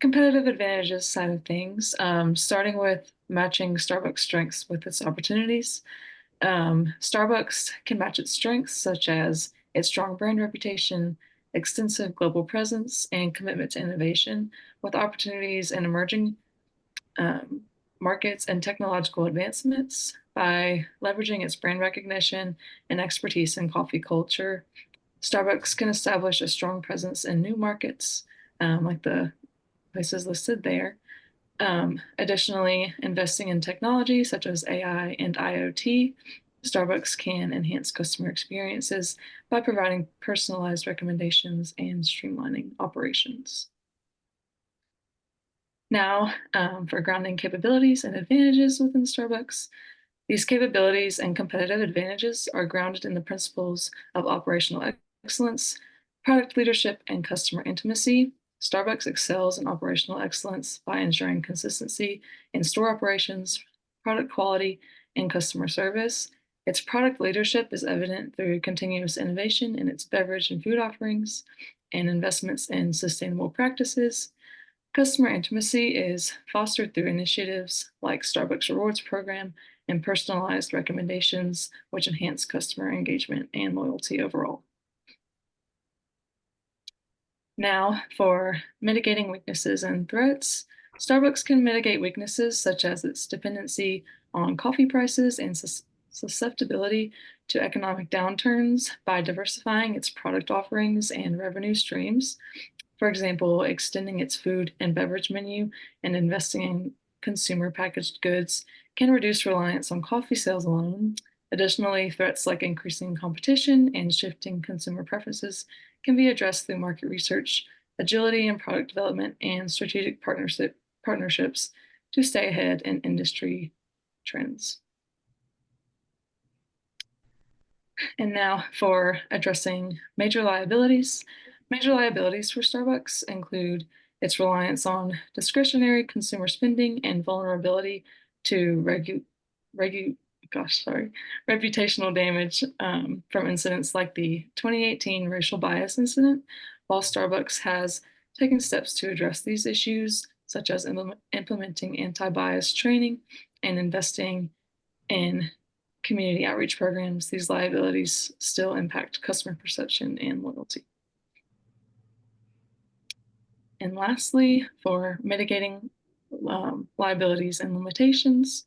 competitive advantages side of things, starting with matching Starbucks' strengths with its opportunities. Starbucks can match its strengths, such as its strong brand reputation, extensive global presence, and commitment to innovation, with opportunities in emerging markets and technological advancements by leveraging its brand recognition and expertise in coffee culture. Starbucks can establish a strong presence in new markets, like the places listed there. Additionally, investing in technology such as AI and IoT, Starbucks can enhance customer experiences by providing personalized recommendations and streamlining operations. Now, for grounding capabilities and advantages within Starbucks. These capabilities and competitive advantages are grounded in the principles of operational excellence, product leadership, and customer intimacy. Starbucks excels in operational excellence by ensuring consistency in store operations, product quality, and customer service. Its product leadership is evident through continuous innovation in its beverage and food offerings and investments in sustainable practices. Customer intimacy is fostered through initiatives like Starbucks Rewards Program and personalized recommendations, which enhance customer engagement and loyalty overall. Now, for mitigating weaknesses and threats, Starbucks can mitigate weaknesses such as its dependency on coffee prices and susceptibility to economic downturns by diversifying its product offerings and revenue streams. For example, extending its food and beverage menu and investing in consumer packaged goods can reduce reliance on coffee sales alone. Additionally, threats like increasing competition and shifting consumer preferences can be addressed through market research, agility in product development, and strategic partnerships to stay ahead in industry trends. And now for addressing major liabilities. Major liabilities for Starbucks include its reliance on discretionary consumer spending and vulnerability to reputational damage from incidents like the 2018 racial bias incident. While Starbucks has taken steps to address these issues, such as implementing anti-bias training and investing in community outreach programs, these liabilities still impact customer perception and loyalty. And lastly, for mitigating liabilities and limitations.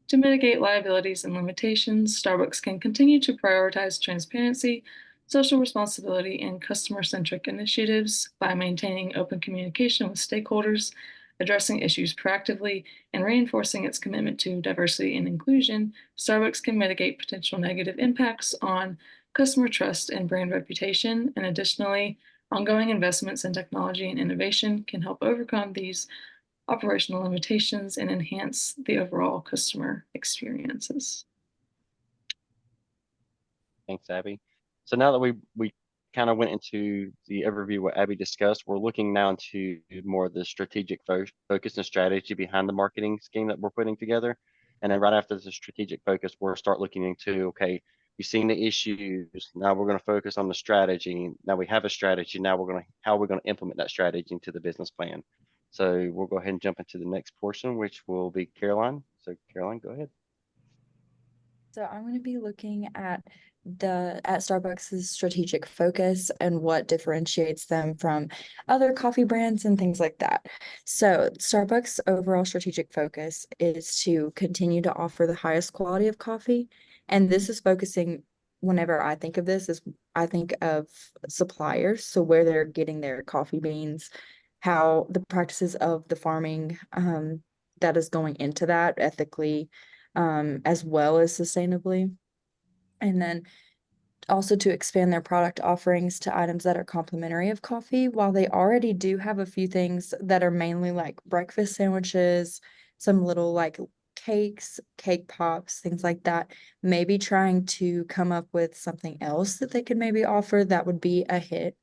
To mitigate liabilities and limitations, Starbucks can continue to prioritize transparency, social responsibility, and customer-centric initiatives by maintaining open communication with stakeholders, addressing issues proactively, and reinforcing its commitment to diversity and inclusion. Starbucks can mitigate potential negative impacts on customer trust and brand reputation, and additionally, ongoing investments in technology and innovation can help overcome these operational limitations and enhance the overall customer experiences. Thanks, Abby. So now that we kind of went into the overview what Abby discussed, we're looking now into more of the strategic focus and strategy behind the marketing scheme that we're putting together. And then right after the strategic focus, we'll start looking into, okay, you've seen the issues. Now we're going to focus on the strategy. Now we have a strategy. Now how are we going to implement that strategy into the business plan? So we'll go ahead and jump into the next portion, which will be Caroline. So Caroline, go ahead. So I'm going to be looking at Starbucks' strategic focus and what differentiates them from other coffee brands and things like that. So Starbucks' overall strategic focus is to continue to offer the highest quality of coffee. And this is focusing, whenever I think of this, I think of suppliers. So where they're getting their coffee beans, how the practices of the farming that is going into that ethically, as well as sustainably. And then also to expand their product offerings to items that are complementary of coffee, while they already do have a few things that are mainly like breakfast sandwiches, some little like cakes, cake pops, things like that. Maybe trying to come up with something else that they could maybe offer that would be a hit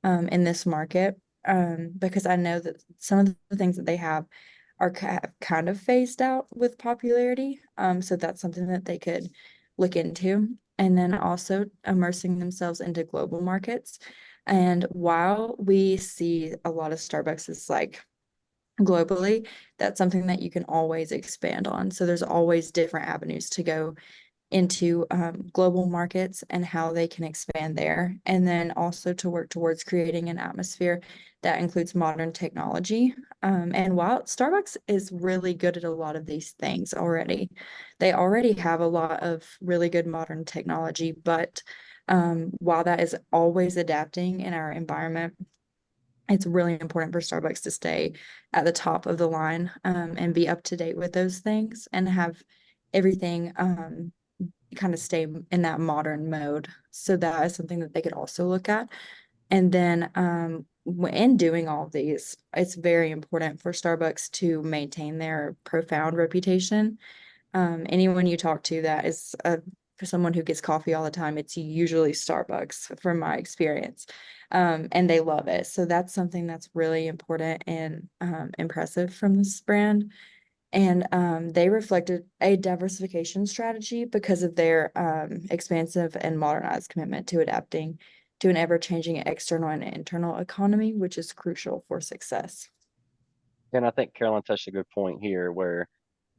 in this market. Because I know that some of the things that they have are kind of phased out with popularity. So that's something that they could look into. And then also immersing themselves into global markets. And while we see a lot of Starbucks is like globally, that's something that you can always expand on. So there's always different avenues to go into global markets and how they can expand there. And then also to work towards creating an atmosphere that includes modern technology. And while Starbucks is really good at a lot of these things already, they already have a lot of really good modern technology. But while that is always adapting in our environment, it's really important for Starbucks to stay at the top of the line and be up to date with those things and have everything kind of stay in that modern mode. So that is something that they could also look at. And then in doing all of these, it's very important for Starbucks to maintain their profound reputation. Anyone you talk to that is for someone who gets coffee all the time, it's usually Starbucks from my experience. And they love it. So that's something that's really important and impressive from this brand. And they reflected a diversification strategy because of their expansive and modernized commitment to adapting to an ever-changing external and internal economy, which is crucial for success. And I think Caroline touched a good point here where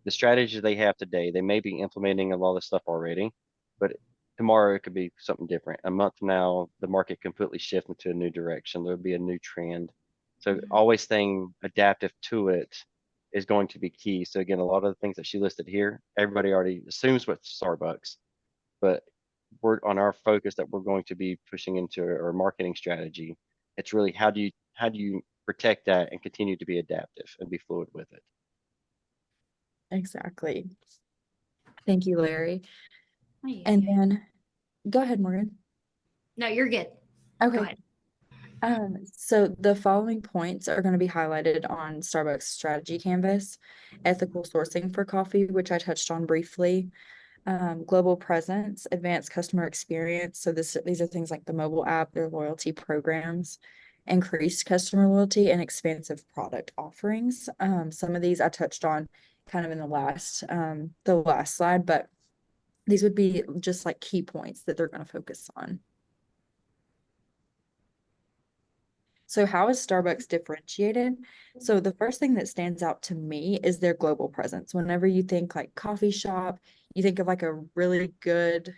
the strategy they have today, they may be implementing a lot of this stuff already, but tomorrow it could be something different. A month from now, the market completely shift into a new direction. There'll be a new trend. So always staying adaptive to it is going to be key. So again, a lot of the things that she listed here, everybody already assumes with Starbucks, but we're on our focus that we're going to be pushing into our marketing strategy. It's really how do you protect that and continue to be adaptive and be fluid with it. Exactly. Thank you, Larry. Ay, And ay, ay. then go ahead, Morgan. No, you're good. Go Okay. ahead. So the following points are going to be highlighted on Starbucks strategy canvas: ethical sourcing for coffee, which I touched on briefly, global presence, advanced customer experience. So these are things like the mobile app, their loyalty programs, increased customer loyalty, and expansive product offerings. Some of these I touched on kind of in the last slide, but these would be just like key points that they're going to focus on. So how is Starbucks differentiated? So the first thing that stands out to me is their global presence. Whenever you think like coffee shop, you think of like a really good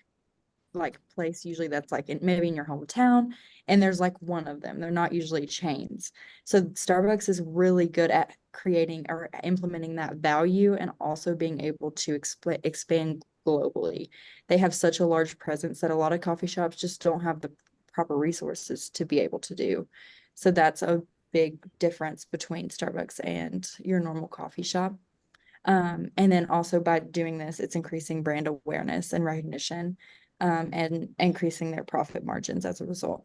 like place usually that's like maybe in your hometown, and there's like one of them. They're not usually chains. So Starbucks is really good at creating or implementing that value and also being able to expand globally. They have such a large presence that a lot of coffee shops just don't have the proper resources to be able to do. So that's a big difference between Starbucks and your normal coffee shop. And then also by doing this, it's increasing brand awareness and recognition, and increasing their profit margins as a result.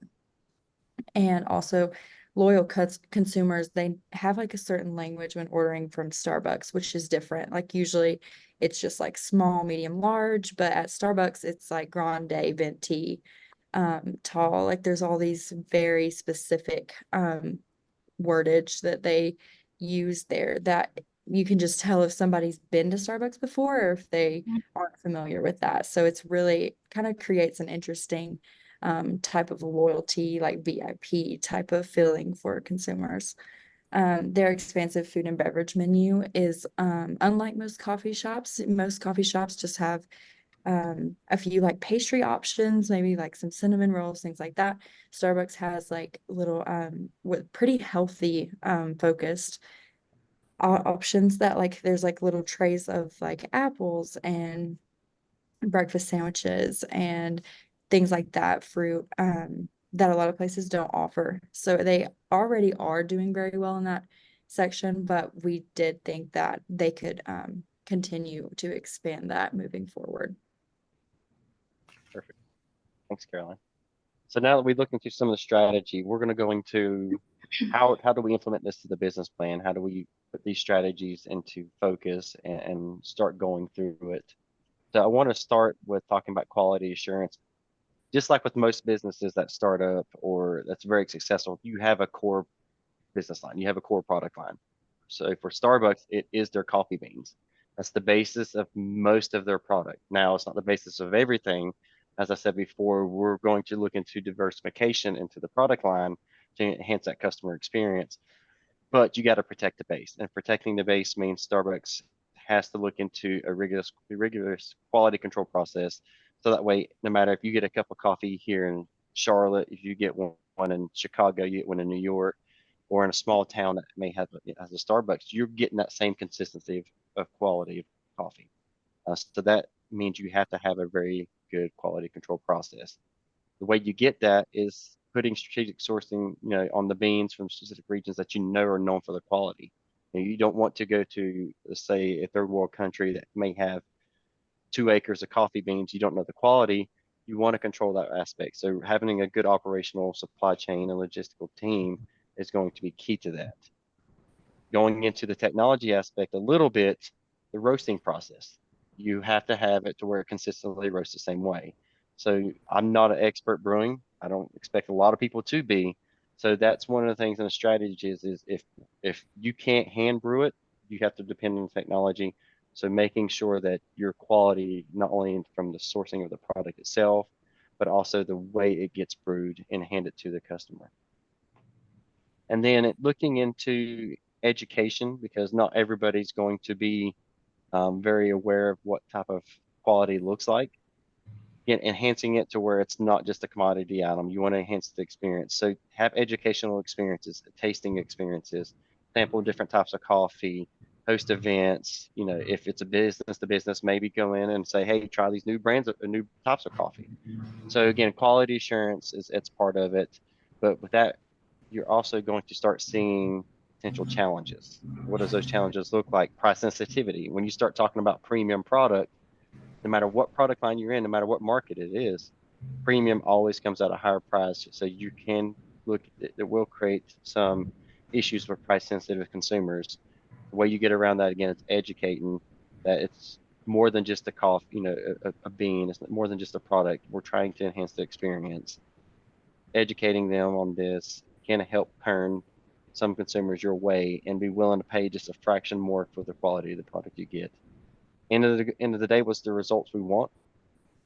And also loyal consumers, they have like a certain language when ordering from Starbucks, which is different. Like usually it's just like small, medium, large, but at Starbucks, it's like grande, venti, tall. Like there's all these very specific wordage that they use there that you can just tell if somebody's been to Starbucks before or if they aren't familiar with that. So it's really kind of creates an interesting type of loyalty, like VIP type of feeling for consumers. Their expansive food and beverage menu is unlike most coffee shops. Most coffee shops just have a few like pastry options, maybe like some cinnamon rolls, things like that. Starbucks has like little with pretty healthy focused options that like there's like little trays of like apples and breakfast sandwiches and things like that, fruit that a lot of places don't offer. So they already are doing very well in that section, but we did think that they could continue to expand that moving forward. Perfect. Thanks, Caroline. So now that we look into some of the strategy, we're going to go into how do we implement this to the business plan? How do we put these strategies into focus and start going through it? So I want to start with talking about quality assurance. Just like with most businesses that start up or that's very successful, you have a core business line, you have a core product line. So for Starbucks, it is their coffee beans. That's the basis of most of their product. Now, it's not the basis of everything. As I said before, we're going to look into diversification into the product line to enhance that customer experience. But you got to protect the base, and protecting the base means Starbucks has to look into a rigorous quality control process. So that way, no matter if you get a cup of coffee here in Charlotte, if you get one in Chicago, you get one in New York, or in a small town that may have as a Starbucks, you're getting that same consistency of quality of coffee. So that means you have to have a very good quality control process. The way you get that is putting strategic sourcing, on the beans from specific regions that are known for their quality. You don't want to go to, say, a third world country that may have 2 acres of coffee beans. You don't know the quality. You want to control that aspect. So having a good operational supply chain and logistical team is going to be key to that. Going into the technology aspect a little bit, the roasting process. You have to have it to where it consistently roasts the same way. So I'm not an expert brewing. I don't expect a lot of people to be. So that's one of the things in the strategy is if you can't hand brew it, you have to depend on technology. So making sure that your quality, not only from the sourcing of the product itself, but also the way it gets brewed and handed to the customer. And then looking into education, because not everybody's going to be very aware of what type of quality looks like. Again, enhancing it to where it's not just a commodity item. You want to enhance the experience. So have educational experiences, tasting experiences, sample different types of coffee, host events. If it's a business to business, maybe go in and say, hey, try these new brands, new types of coffee. So again, quality assurance it's part of it. But with that, you're also going to start seeing potential challenges. What does those challenges look like? Price sensitivity. When you start talking about premium product, no matter what product line you're in, no matter what market it is, premium always comes at a higher price. So you can look, it will create some issues with price sensitive consumers. The way you get around that, again, is educating that it's more than just a coffee, a bean. It's more than just a product. We're trying to enhance the experience. Educating them on this can help turn some consumers your way and be willing to pay just a fraction more for the quality of the product you get. End of the day, what's the results we want?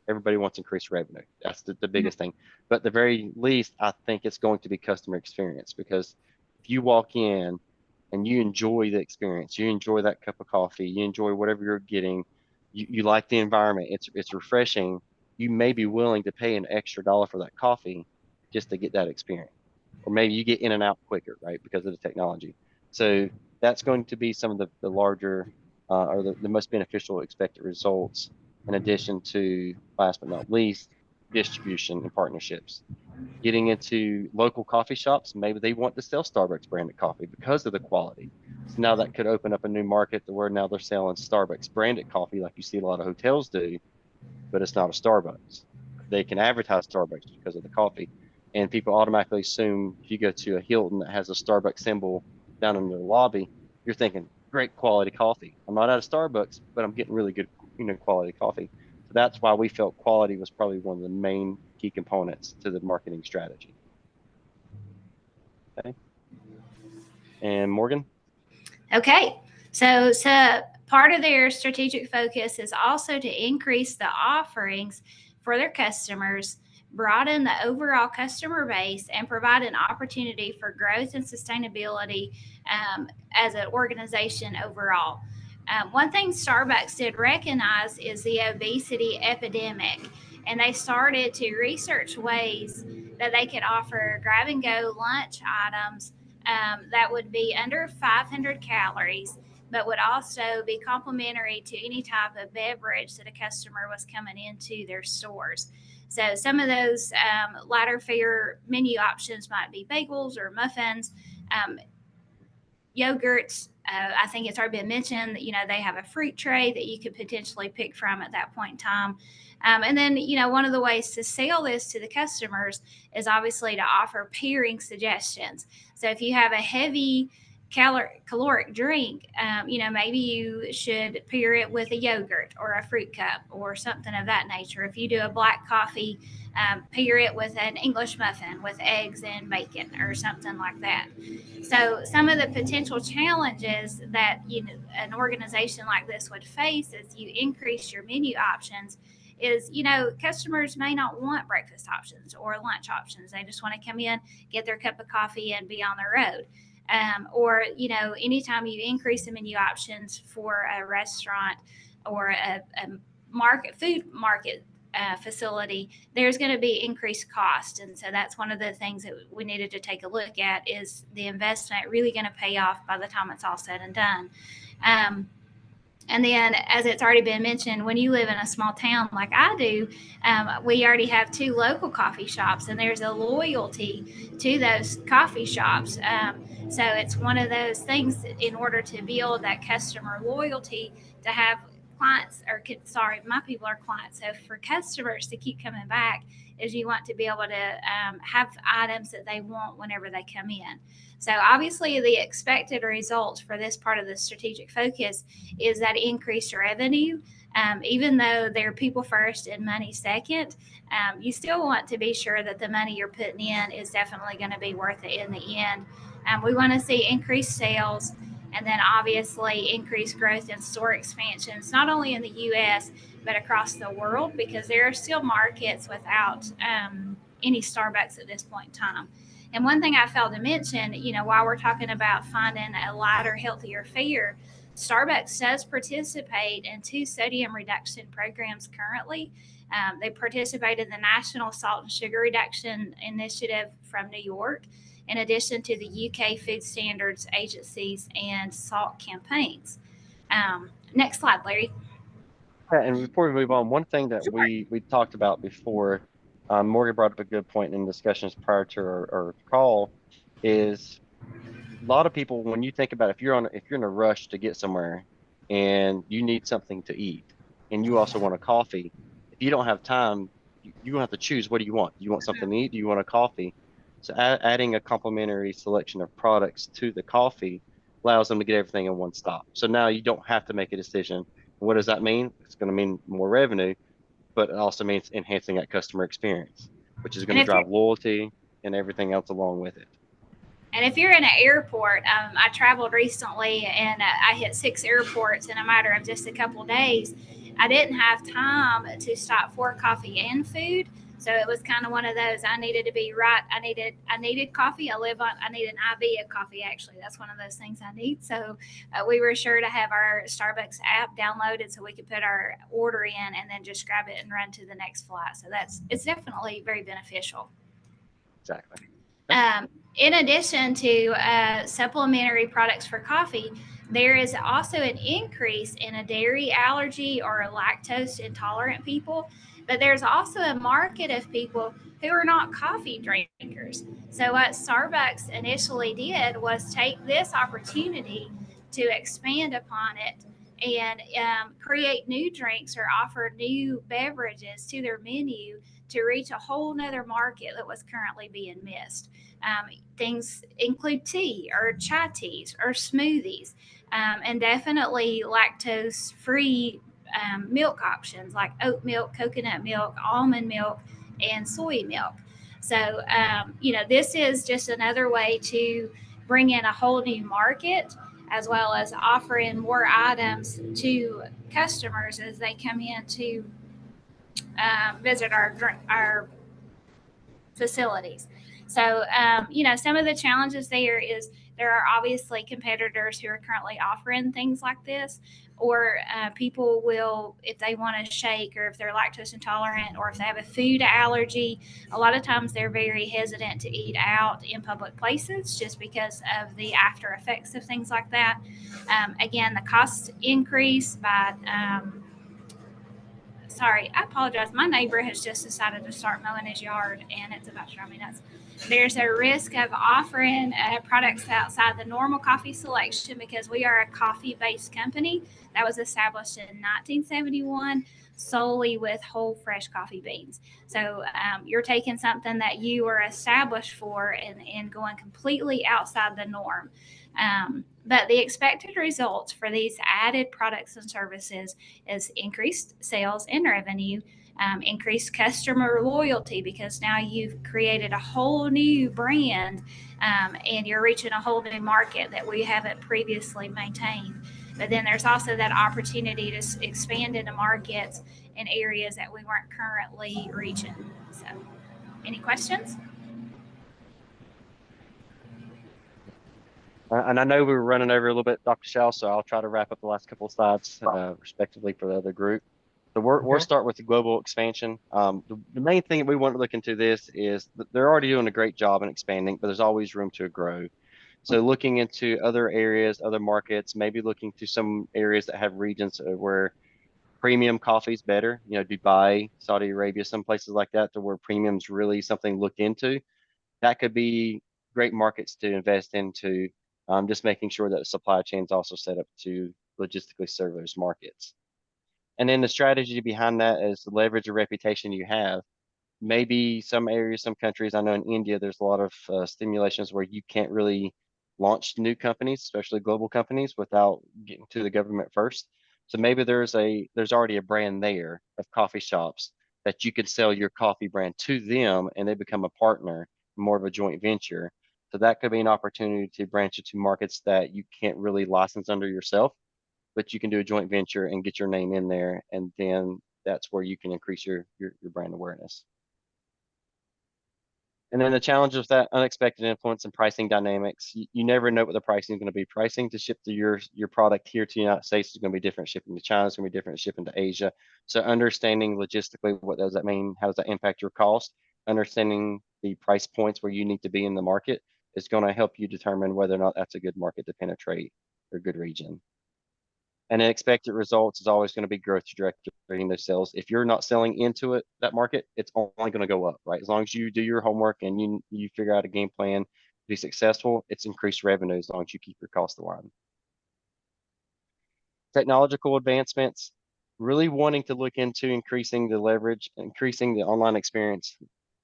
Everybody wants increased revenue. That's the biggest thing. But at the very least, I think it's going to be customer experience, because if you walk in and you enjoy the experience, you enjoy that cup of coffee, you enjoy whatever you're getting, you like the environment, it's refreshing, you may be willing to pay an extra $1 for that coffee just to get that experience. Or maybe you get in and out quicker, right, because of the technology. So that's going to be some of the larger or the most beneficial expected results, in addition to, last but not least, distribution and partnerships. Getting into local coffee shops, maybe they want to sell Starbucks branded coffee because of the quality. So now that could open up a new market to where now they're selling Starbucks branded coffee like you see a lot of hotels do, but it's not a Starbucks. They can advertise Starbucks because of the coffee. And people automatically assume if you go to a Hilton that has a Starbucks symbol down in the lobby, you're thinking, great quality coffee. I'm not out of Starbucks, but I'm getting really good, quality coffee. So that's why we felt quality was probably one of the main key components to the marketing strategy. Okay. And Morgan? Okay, so part of their strategic focus is also to increase the offerings for their customers, broaden the overall customer base, and provide an opportunity for growth and sustainability as an organization overall. One thing Starbucks did recognize is the obesity epidemic, and they started to research ways that they could offer grab and go lunch items that would be under 500 calories, but would also be complementary to any type of beverage that a customer was coming into their stores. So some of those lighter fare menu options might be bagels or muffins. yogurts, I think it's already been mentioned that, they have a fruit tray that you could potentially pick from at that point in time. And then, one of the ways to sell this to the customers is obviously to offer pairing suggestions. So if you have a heavy caloric drink, maybe you should pair it with a yogurt or a fruit cup or something of that nature. If you do a black coffee, pair it with an English muffin with eggs and bacon or something like that. So some of the potential challenges that an organization like this would face as you increase your menu options is, customers may not want breakfast options or lunch options. They just want to come in, get their cup of coffee, and be on the road. Or anytime you increase the menu options for a restaurant or a food market facility, there's going to be increased cost. And so that's one of the things that we needed to take a look at. Is the investment really going to pay off by the time it's all said and done? And then, as it's already been mentioned, when you live in a small town like I do, we already have 2 local coffee shops, and there's a loyalty to those coffee shops. So it's one of those things, in order to build that customer loyalty, to have clients, my people are clients. So for customers to keep coming back, is you want to be able to have items that they want whenever they come in. So obviously the expected result for this part of the strategic focus is that increased revenue. Even though they're people first and money second, you still want to be sure that the money you're putting in is definitely going to be worth it in the end. We want to see increased sales, and then obviously increased growth and store expansions, not only in the U.S., but across the world, because there are still markets without any Starbucks at this point in time. And one thing I failed to mention, while we're talking about finding a lighter, healthier fare, Starbucks does participate in 2 sodium reduction programs currently. They participate in the National Salt and Sugar Reduction Initiative from New York, in addition to the UK Food Standards Agencies and SALT campaigns. Next slide, Larry. And before we move on, one thing that we talked about before, Morgan brought up a good point in discussions prior to our call, is a lot of people, when you think about if you're in a rush to get somewhere and you need something to eat and you also want a coffee, if you don't have time, you have to choose, what do you want? Do you want something to eat? Do you want a coffee? So adding a complimentary selection of products to the coffee allows them to get everything in one stop. So now you don't have to make a decision. What does that mean? It's going to mean more revenue, but it also means enhancing that customer experience, which is going to drive loyalty and everything else along with it. And if you're in an airport, I traveled recently, and I hit 6 airports in a matter of just a couple of days. I didn't have time to stop for coffee and food. So it was kind of one of those, I needed to be right. I needed coffee. I need an IV of coffee, actually. That's one of those things I need. So we were sure to have our Starbucks app downloaded so we could put our order in and then just grab it and run to the next flight. So it's definitely very beneficial. Exactly. In addition to supplementary products for coffee, there is also an increase in a dairy allergy or lactose intolerant people, but there's also a market of people who are not coffee drinkers. So what Starbucks initially did was take this opportunity to expand upon it and create new drinks or offer new beverages to their menu to reach a whole nother market that was currently being missed. Things include tea or chai teas or smoothies, and definitely lactose-free milk options like oat milk, coconut milk, almond milk, and soy milk. So, this is just another way to bring in a whole new market, as well as offering more items to customers as they come in to visit our facilities. So, some of the challenges there are obviously competitors who are currently offering things like this, or people will, if they want a shake or if they're lactose intolerant or if they have a food allergy, a lot of times they're very hesitant to eat out in public places just because of the after effects of things like that. Again, the costs increase by sorry, I apologize. My neighbor has just decided to start mowing his yard, and it's about to drive me nuts. There's a risk of offering products outside the normal coffee selection because we are a coffee-based company that was established in 1971 solely with whole fresh coffee beans. So you're taking something that you were established for and going completely outside the norm. But the expected results for these added products and services is increased sales and revenue, increased customer loyalty because now you've created a whole new brand and you're reaching a whole new market that we haven't previously maintained. But then there's also that opportunity to expand into markets in areas that we weren't currently reaching. So, any questions? And I know we were running over a little bit, Dr. Shaw, so I'll try to wrap up the last couple of slides, respectively, for the other group. So we'll start with the global expansion. The main thing that we want to look into this is that they're already doing a great job in expanding, but there's always room to grow. So looking into other areas, other markets, maybe looking to some areas that have regions where premium coffee is better, Dubai, Saudi Arabia, some places like that, to where premium's really something looked into. That could be great markets to invest into, just making sure that the supply chain is also set up to logistically serve those markets. And then the strategy behind that is to leverage a reputation you have. Maybe some areas, some countries, I know in India, there's a lot of stimulations where you can't really launch new companies, especially global companies, without getting to the government first. So maybe there's already a brand there of coffee shops that you could sell your coffee brand to them and they become a partner, more of a joint venture. So that could be an opportunity to branch into markets that you can't really license under yourself, but you can do a joint venture and get your name in there. And then that's where you can increase your brand awareness. And then the challenge of that unexpected influence and pricing dynamics. You never know what the pricing is going to be. Pricing to ship to your product here to the United States is going to be different. Shipping to China is going to be different. Shipping to Asia. So understanding logistically, what does that mean? How does that impact your cost? Understanding the price points where you need to be in the market is going to help you determine whether or not that's a good market to penetrate or a good region. And then expected results is always going to be growth trajectory in those sales. If you're not selling into that market, it's only going to go up, right? As long as you do your homework and you figure out a game plan to be successful, it's increased revenue as long as you keep your costs aligned. Technological advancements, really wanting to look into increasing the leverage, increasing the online experience,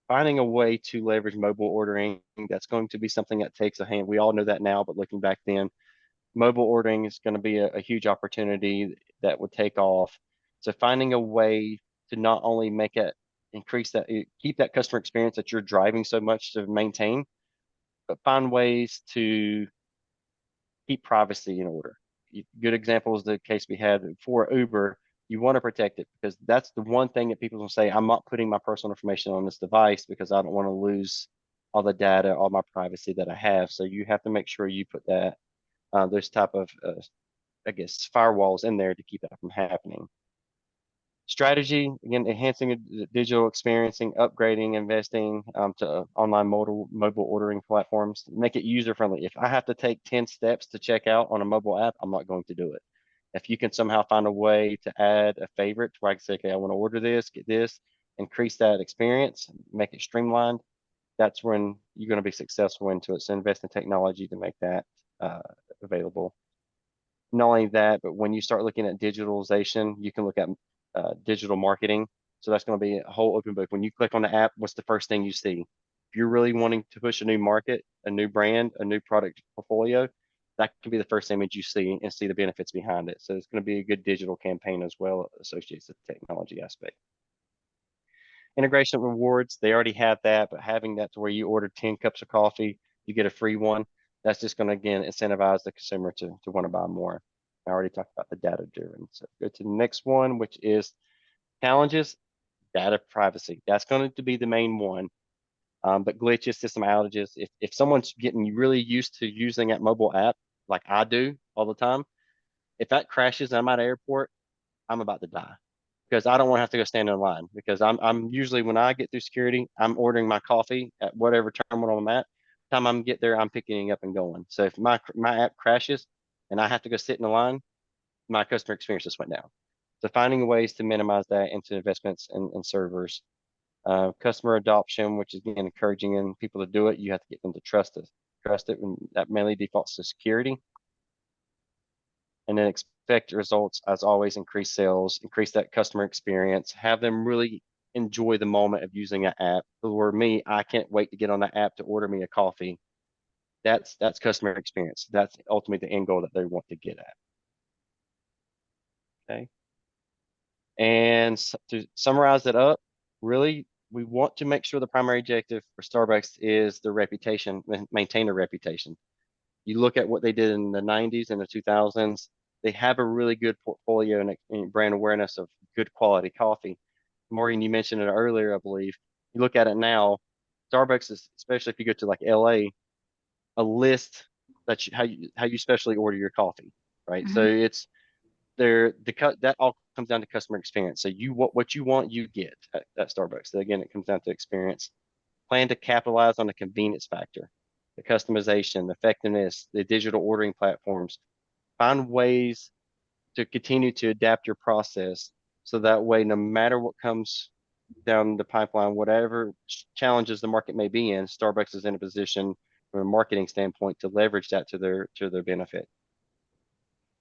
finding a way to leverage mobile ordering. That's going to be something that takes a hand. We all know that now, but looking back then, mobile ordering is going to be a huge opportunity that would take off. So finding a way to not only keep that customer experience that you're driving so much to maintain, but find ways to keep privacy in order. Good example is the case we had for Uber. You want to protect it because that's the one thing that people will say, I'm not putting my personal information on this device because I don't want to lose all the data, all my privacy that I have. So you have to make sure you put that those type of, firewalls in there to keep that from happening. Strategy, again, enhancing the digital experiencing, upgrading, investing to online mobile ordering platforms, make it user-friendly. If I have to take 10 steps to check out on a mobile app, I'm not going to do it. If you can somehow find a way to add a favorite where I can say, okay, I want to order this, get this, increase that experience, make it streamlined, that's when you're going to be successful into it. So invest in technology to make that available. Not only that, but when you start looking at digitalization, you can look at digital marketing. So that's going to be a whole open book. When you click on the app, what's the first thing you see? If you're really wanting to push a new market, a new brand, a new product portfolio, that can be the first image you see and see the benefits behind it. So it's going to be a good digital campaign as well associated with the technology aspect. Integration rewards, they already have that, but having that to where you order 10 cups of coffee, you get a free one. That's just going to, again, incentivize the consumer to want to buy more. I already talked about the data driven. So go to the next one, which is challenges, data privacy. That's going to be the main one. But glitches, system outages, if someone's getting really used to using that mobile app, like I do all the time, if that crashes and I'm at an airport, I'm about to die. Because I don't want to have to go stand in line because I'm usually when I get through security, I'm ordering my coffee at whatever terminal I'm at. By the time I'm get there, I'm picking it up and going. So if my app crashes and I have to go sit in the line, my customer experience just went down. So finding ways to minimize that into investments and servers. Customer adoption, which is again encouraging people to do it. You have to get them to trust it. Trust it, and that mainly defaults to security. And then expect results, as always, increase sales, increase that customer experience, have them really enjoy the moment of using an app. For me, I can't wait to get on that app to order me a coffee. That's customer experience. That's ultimately the end goal that they want to get at. Okay. And to summarize it up, really, we want to make sure the primary objective for Starbucks is their reputation, maintain their reputation. You look at what they did in the 90s and the 2000s, they have a really good portfolio and brand awareness of good quality coffee. Maureen, you mentioned it earlier, I believe. You look at it now, Starbucks is, especially if you go to like LA, a list that how you specially order your coffee, right? So it's that all comes down to customer experience. So what you want, you get at Starbucks. So again, it comes down to experience. Plan to capitalize on the convenience factor, the customization, the effectiveness, the digital ordering platforms. Find ways to continue to adapt your process so that way, no matter what comes down the pipeline, whatever challenges the market may be in, Starbucks is in a position from a marketing standpoint to leverage that to their benefit.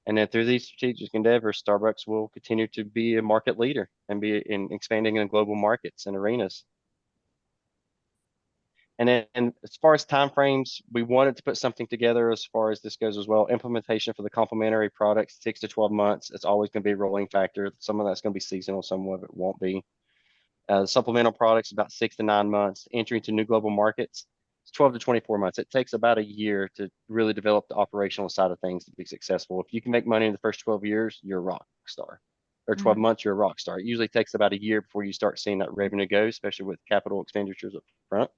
And then through these strategic endeavors, Starbucks will continue to be a market leader and be in expanding in global markets and arenas. And then as far as timeframes, we wanted to put something together as far as this goes as well. Implementation for the complementary products, 6 to 12 months. It's always going to be a rolling factor. Some of that's going to be seasonal, some of it won't be. Supplemental products, about 6 to 9 months. Entry into new global markets, 12 to 24 months. It takes about a year to really develop the operational side of things to be successful. If you can make money in the first 12 years, you're a rock star. Or 12 months, you're a rock star. It usually takes about a year before you start seeing that revenue go, especially with capital expenditures up front.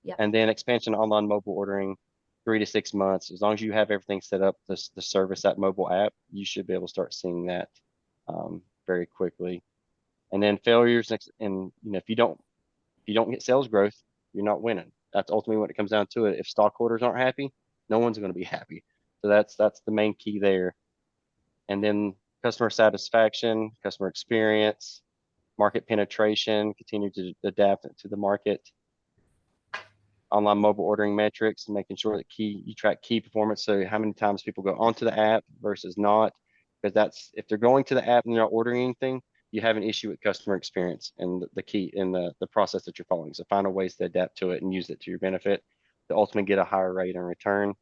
Yep. And then expansion online mobile ordering, 3 to 6 months. As long as you have everything set up, the service, that mobile app, you should be able to start seeing that very quickly. And then failures, and if you don't get sales growth, you're not winning. That's ultimately what it comes down to. It. If stockholders aren't happy, no one's going to be happy. So that's the main key there. And then customer satisfaction, customer experience, market penetration, continue to adapt to the market. Online mobile ordering metrics, and making sure that you track key performance. So how many times people go onto the app versus not, because if they're going to the app and they're not ordering anything, you have an issue with customer experience and the key in the process that you're following. So find ways to adapt to it and use it to your benefit to ultimately get a higher rate in return.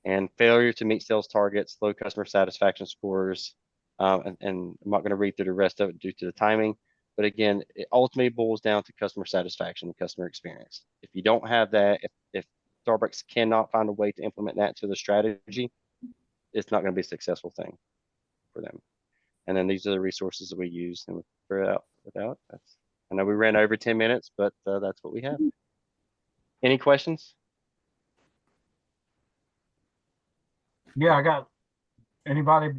And failure to meet sales targets, low customer satisfaction scores, and I'm not going to read through the rest of it due to the timing. But again, it ultimately boils down to customer satisfaction and customer experience. If you don't have that, if Starbucks cannot find a way to implement that to the strategy, it's not going to be a successful thing for them. And then these are the resources that we use. And I know we ran over 10 minutes, but that's what we have. Any questions? Yeah, I got anybody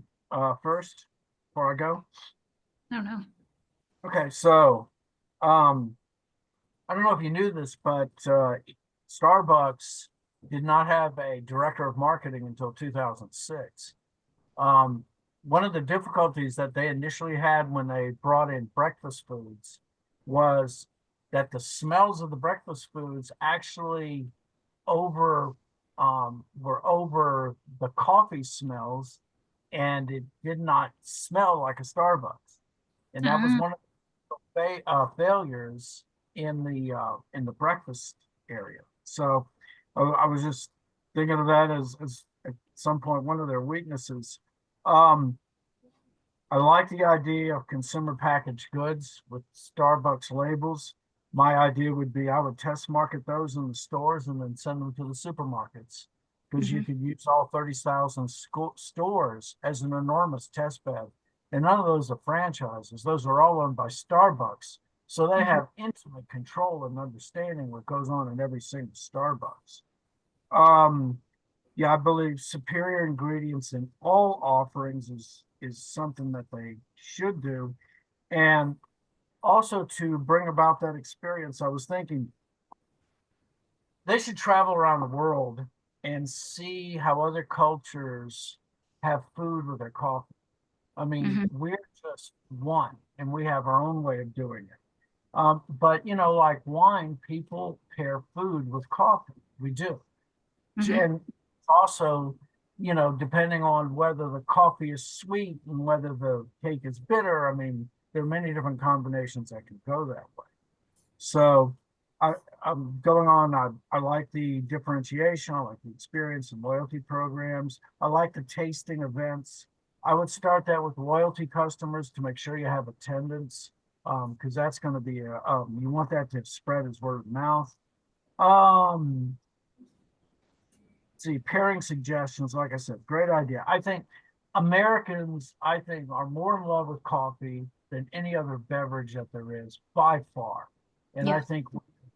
first before I go? I don't know. Okay, so I don't know if you knew this, but Starbucks did not have a director of marketing until 2006. One of the difficulties that they initially had when they brought in breakfast foods was that the smells of the breakfast foods actually were over the coffee smells, and it did not smell like a Starbucks. And that was one of the failures in the breakfast area. So I was just thinking of that as at some point one of their weaknesses. I like the idea of consumer packaged goods with Starbucks labels. My idea would be I would test market those in the stores and then send them to the supermarkets, because you could use all 30,000 stores as an enormous test bed. And none of those are franchises. Those are all owned by Starbucks. So they have intimate control and understanding what goes on in every single Starbucks. Yeah, I believe superior ingredients in all offerings is something that they should do. And also to bring about that experience, I was thinking they should travel around the world and see how other cultures have food with their coffee. I mean, Mhm. we're just one, and we have our own way of doing it. But you know, like wine, people pair food with coffee. We do. Mhm. And also, you know, depending on whether the coffee is sweet and whether the cake is bitter, I mean, there are many different combinations that can go that way. So I'm going on. I like the differentiation. I like the experience and loyalty programs. I like the tasting events. I would start that with loyalty customers to make sure you have attendance, because that's going to be you want that to spread as word of mouth. Um, see, pairing suggestions, like I said, great idea. I think Americans, are more in love with coffee than any other beverage that there is by far. And I Yeah. think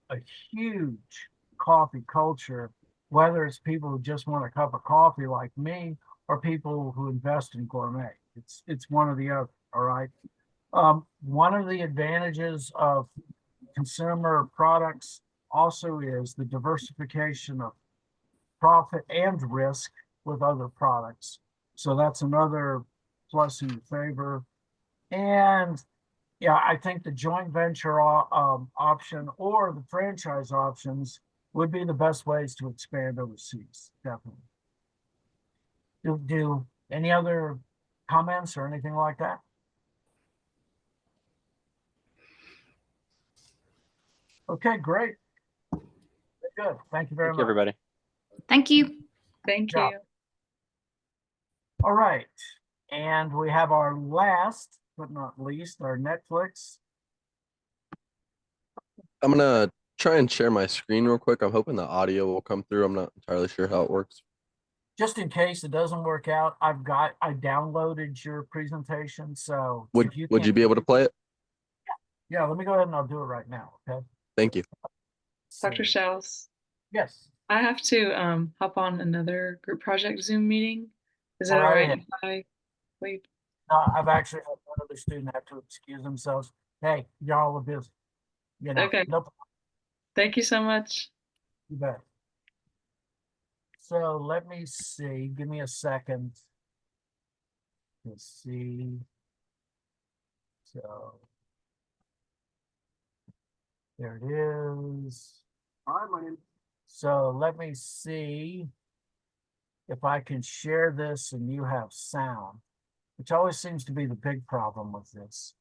a huge coffee culture, whether it's people who just want a cup of coffee like me or people who invest in gourmet. It's one or the other, all right? One of the advantages of consumer products also is the diversification of profit and risk with other products. So that's another plus in your favor. And yeah, I think the joint venture option or the franchise options would be the best ways to expand overseas, definitely. Do any other comments or anything like that? Okay, great. Good. Thank you very Thank you, much. everybody. Thank you. Thank Yeah. you. All right. And we have our last but not least, our Netflix. I'm gonna try and share my screen real quick. I'm hoping the audio will come through. I'm not entirely sure how it works. Just in case it doesn't work out, I downloaded your presentation. So Would if you you can't, be able to play it? yeah, let me go ahead and I'll do it right now. Okay. Thank you. Dr. See. Schaus, Yes. I have to hop on another group project Zoom meeting. Is it All all right. right if I wait? I've actually had one other student have to excuse themselves. Hey, y'all are busy. You know, Okay. no, Thank you so much. you bet. So let me see. Give me a second. Let's see. So there it is. Hi, my name. So let me see if I can share this and you have sound, which always seems to be the big problem with this.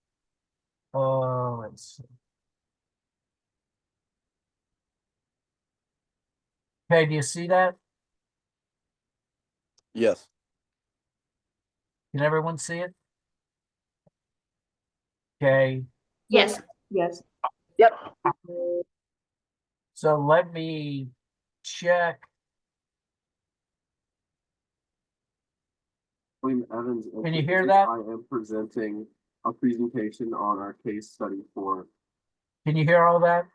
Let's see. Okay, do you see that? Yes. Can everyone see it? Okay. Yes. Yes. So let me check. William Evans. Can you hear that? I am presenting a presentation on our case study for. Can you hear all that?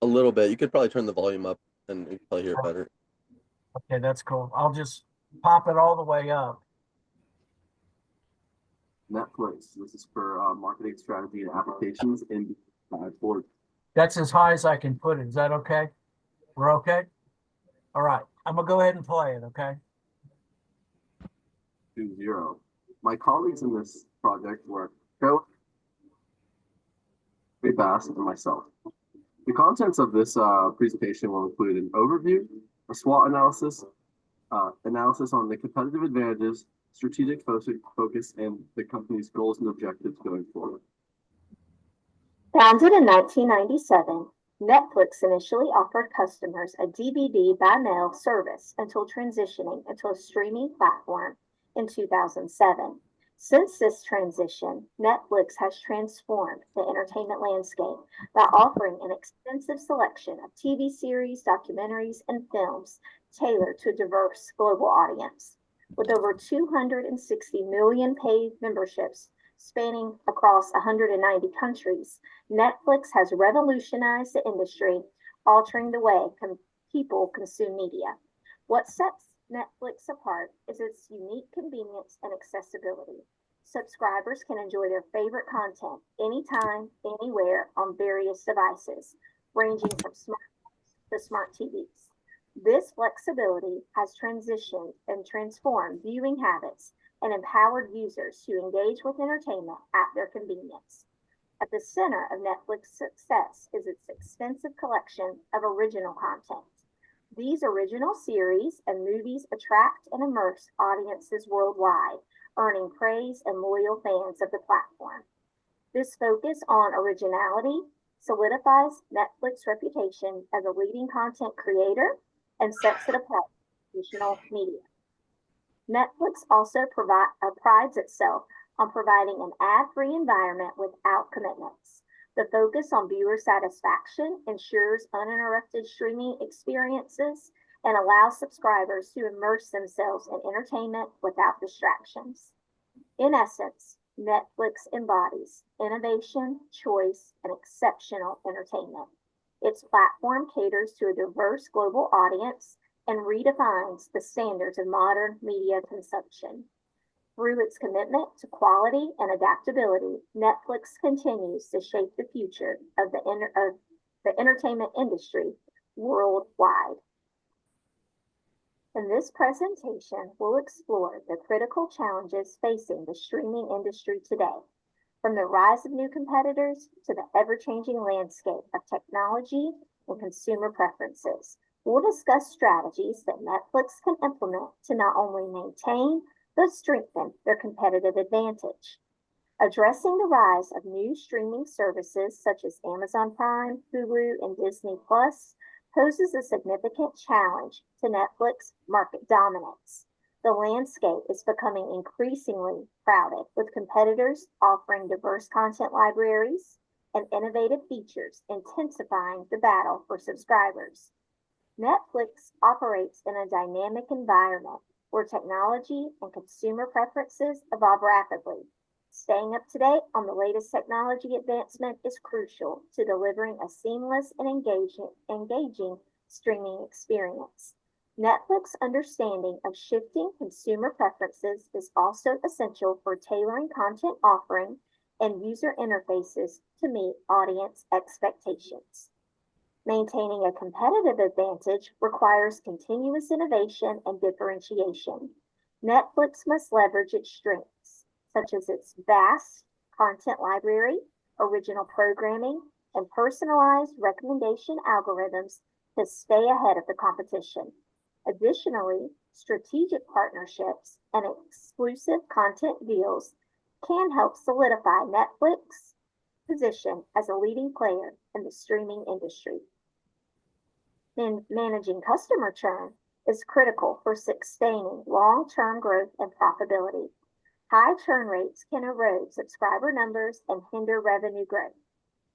A little bit. You could probably turn the volume up and you can probably hear it better. Okay, that's cool. I'll just pop it all the way up. Netflix. This is for marketing strategy and applications in board. That's as high as I can put it. Is that okay? We're okay? All right. I'm gonna go ahead and play it, okay? 2-0. My colleagues in this project were Joe Bass and myself. The contents of this presentation will include an overview, a SWOT analysis, analysis on the competitive advantages, strategic focus, and the company's goals and objectives going forward. Founded in 1997, Netflix initially offered customers a DVD by mail service until transitioning into a streaming platform in 2007. Since this transition, Netflix has transformed the entertainment landscape by offering an extensive selection of TV series, documentaries, and films tailored to a diverse global audience. With over 260 million paid memberships spanning across 190 countries, Netflix has revolutionized the industry, altering the way people consume media. What sets Netflix apart is its unique convenience and accessibility. Subscribers can enjoy their favorite content anytime, anywhere on various devices, ranging from smartphones to smart TVs. This flexibility has transitioned and transformed viewing habits and empowered users to engage with entertainment at their convenience. At the center of Netflix's success is its extensive collection of original content. These original series and movies attract and immerse audiences worldwide, earning praise and loyal fans of the platform. This focus on originality solidifies Netflix's reputation as a leading content creator and sets it apart from traditional media. Netflix also prides itself on providing an ad-free environment without commitments. The focus on viewer satisfaction ensures uninterrupted streaming experiences and allows subscribers to immerse themselves in entertainment without distractions. In essence, Netflix embodies innovation, choice, and exceptional entertainment. Its platform caters to a diverse global audience and redefines the standards of modern media consumption. Through its commitment to quality and adaptability, Netflix continues to shape the future of the entertainment industry worldwide. In this presentation, we'll explore the critical challenges facing the streaming industry today, from the rise of new competitors to the ever-changing landscape of technology and consumer preferences. We'll discuss strategies that Netflix can implement to not only maintain but strengthen their competitive advantage. Addressing the rise of new streaming services such as Amazon Prime, Hulu, and Disney Plus poses a significant challenge to Netflix market dominance. The landscape is becoming increasingly crowded, with competitors offering diverse content libraries and innovative features, intensifying the battle for subscribers. Netflix operates in a dynamic environment where technology and consumer preferences evolve rapidly. Staying up to date on the latest technology advancement is crucial to delivering a seamless and engaging streaming experience. Netflix's understanding of shifting consumer preferences is also essential for tailoring content offering and user interfaces to meet audience expectations. Maintaining a competitive advantage requires continuous innovation and differentiation. Netflix must leverage its strengths, such as its vast content library, original programming, and personalized recommendation algorithms to stay ahead of the competition. Additionally, strategic partnerships and exclusive content deals can help solidify Netflix's position as a leading player in the streaming industry. Managing customer churn is critical for sustaining long-term growth and profitability. High churn rates can erode subscriber numbers and hinder revenue growth.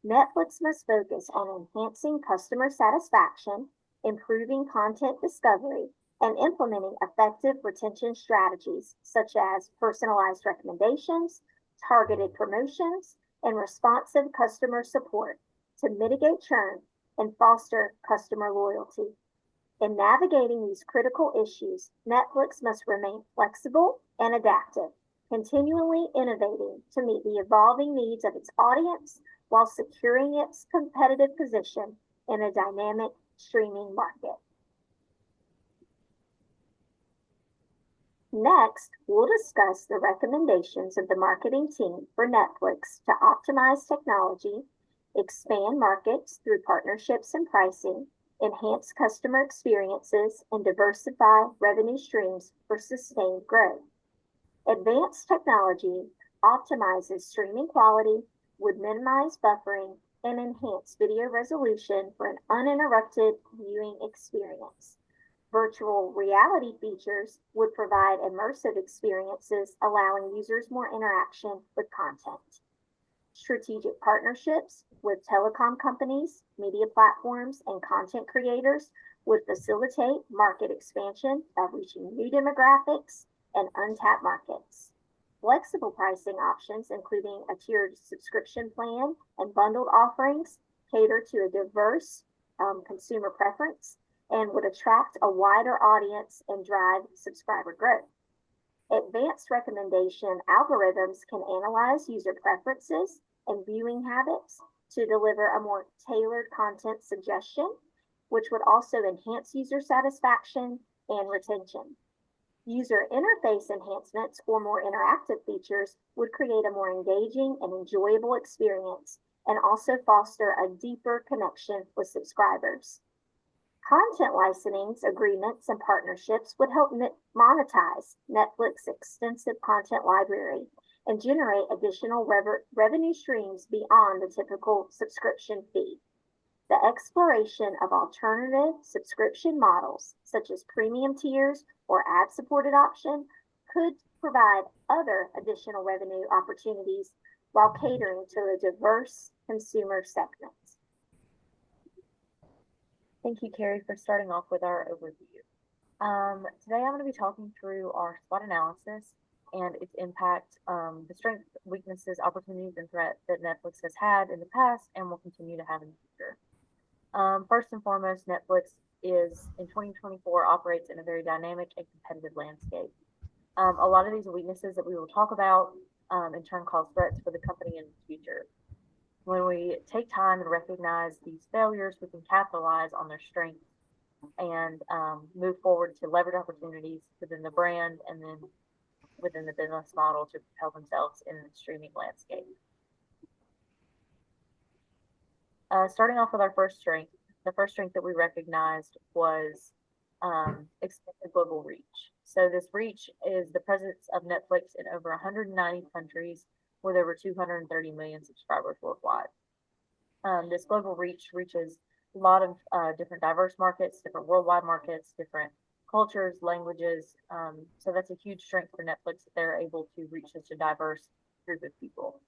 Netflix must focus on enhancing customer satisfaction, improving content discovery, and implementing effective retention strategies such as personalized recommendations, targeted promotions, and responsive customer support to mitigate churn and foster customer loyalty. In navigating these critical issues, Netflix must remain flexible and adaptive, continually innovating to meet the evolving needs of its audience while securing its competitive position in a dynamic streaming market. Next, we'll discuss the recommendations of the marketing team for Netflix to optimize technology, expand markets through partnerships and pricing, enhance customer experiences, and diversify revenue streams for sustained growth. Advanced technology optimizes streaming quality, would minimize buffering, and enhance video resolution for an uninterrupted viewing experience. Virtual reality features would provide immersive experiences, allowing users more interaction with content. Strategic partnerships with telecom companies, media platforms, and content creators would facilitate market expansion by reaching new demographics and untapped markets. Flexible pricing options, including a tiered subscription plan and bundled offerings, cater to a diverse consumer preference and would attract a wider audience and drive subscriber growth. Advanced recommendation algorithms can analyze user preferences and viewing habits to deliver a more tailored content suggestion, which would also enhance user satisfaction and retention. User interface enhancements or more interactive features would create a more engaging and enjoyable experience and also foster a deeper connection with subscribers. Content licensing agreements and partnerships would help monetize Netflix's extensive content library and generate additional revenue streams beyond the typical subscription fee. The exploration of alternative subscription models, such as premium tiers or ad-supported option, could provide other additional revenue opportunities while catering to a diverse consumer segment. Thank you, Carrie, for starting off with our overview. Today I'm going to be talking through our SWOT analysis and its impact, the strengths, weaknesses, opportunities, and threats that Netflix has had in the past and will continue to have in the future. First and foremost, Netflix is in 2024 operates in a very dynamic and competitive landscape. A lot of these weaknesses that we will talk about in turn cause threats for the company in the future. When we take time and recognize these failures, we can capitalize on their strengths and move forward to leverage opportunities within the brand and then within the business model to propel themselves in the streaming landscape. Starting off with our first strength, the first strength that we recognized was extended global reach. So this reach is the presence of Netflix in over 190 countries with over 230 million subscribers worldwide. This global reach reaches a lot of different diverse markets, different worldwide markets, different cultures, languages. So that's a huge strength for Netflix that they're able to reach such a diverse group of people.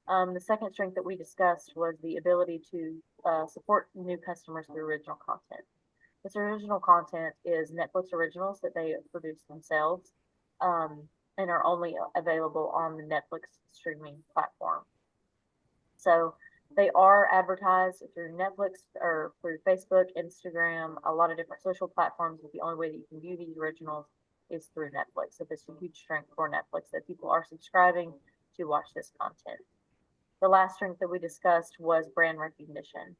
The second strength that we discussed was the ability to support new customers through original content. This original content is Netflix originals that they produce themselves and are only available on the Netflix streaming platform. So they are advertised through Netflix or through Facebook, Instagram, a lot of different social platforms, but the only way that you can view these originals is through Netflix. So this is a huge strength for Netflix that people are subscribing to watch this content. The last strength that we discussed was brand recognition.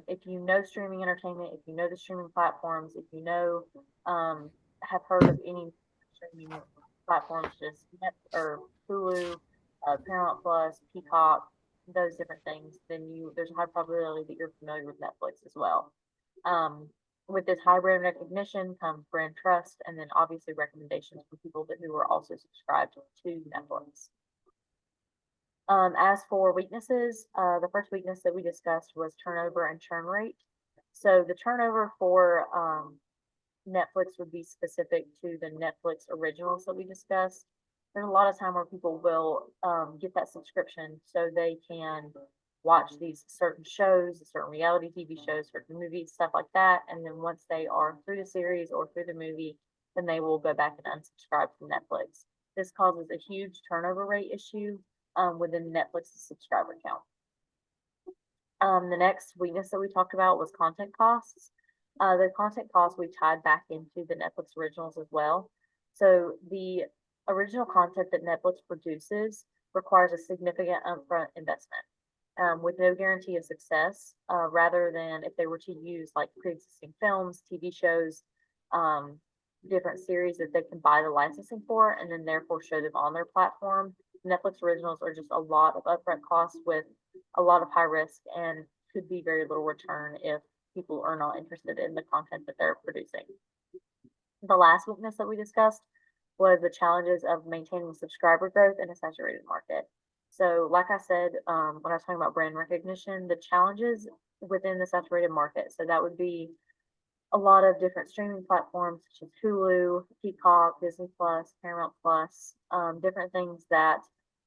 If you know streaming entertainment, if you know the streaming platforms, if you know, have heard of any streaming platforms, just or Hulu, Paramount Plus, Peacock, those different things, then there's a high probability that you're familiar with Netflix as well. With this high brand recognition comes brand trust, and then obviously recommendations from people who are also subscribed to Netflix. As for weaknesses, the first weakness that we discussed was turnover and churn rate. So the turnover for Netflix would be specific to the Netflix originals that we discussed. There's a lot of time where people will get that subscription so they can watch these certain shows, certain reality TV shows, certain movies, stuff like that. And then once they are through the series or through the movie, then they will go back and unsubscribe from Netflix. This causes a huge turnover rate issue within Netflix's subscriber count. The next weakness that we talked about was content costs. The content costs we tied back into the Netflix originals as well. So the original content that Netflix produces requires a significant upfront investment with no guarantee of success, rather than if they were to use like pre-existing films, TV shows, different series that they can buy the licensing for and then therefore show them on their platform. Netflix originals are just a lot of upfront costs with a lot of high risk and could be very little return if people are not interested in the content that they're producing. The last weakness that we discussed was the challenges of maintaining subscriber growth in a saturated market. So like I said, when I was talking about brand recognition, the challenges within the saturated market. So that would be a lot of different streaming platforms such as Hulu, Peacock, Disney Plus, Paramount Plus, different things that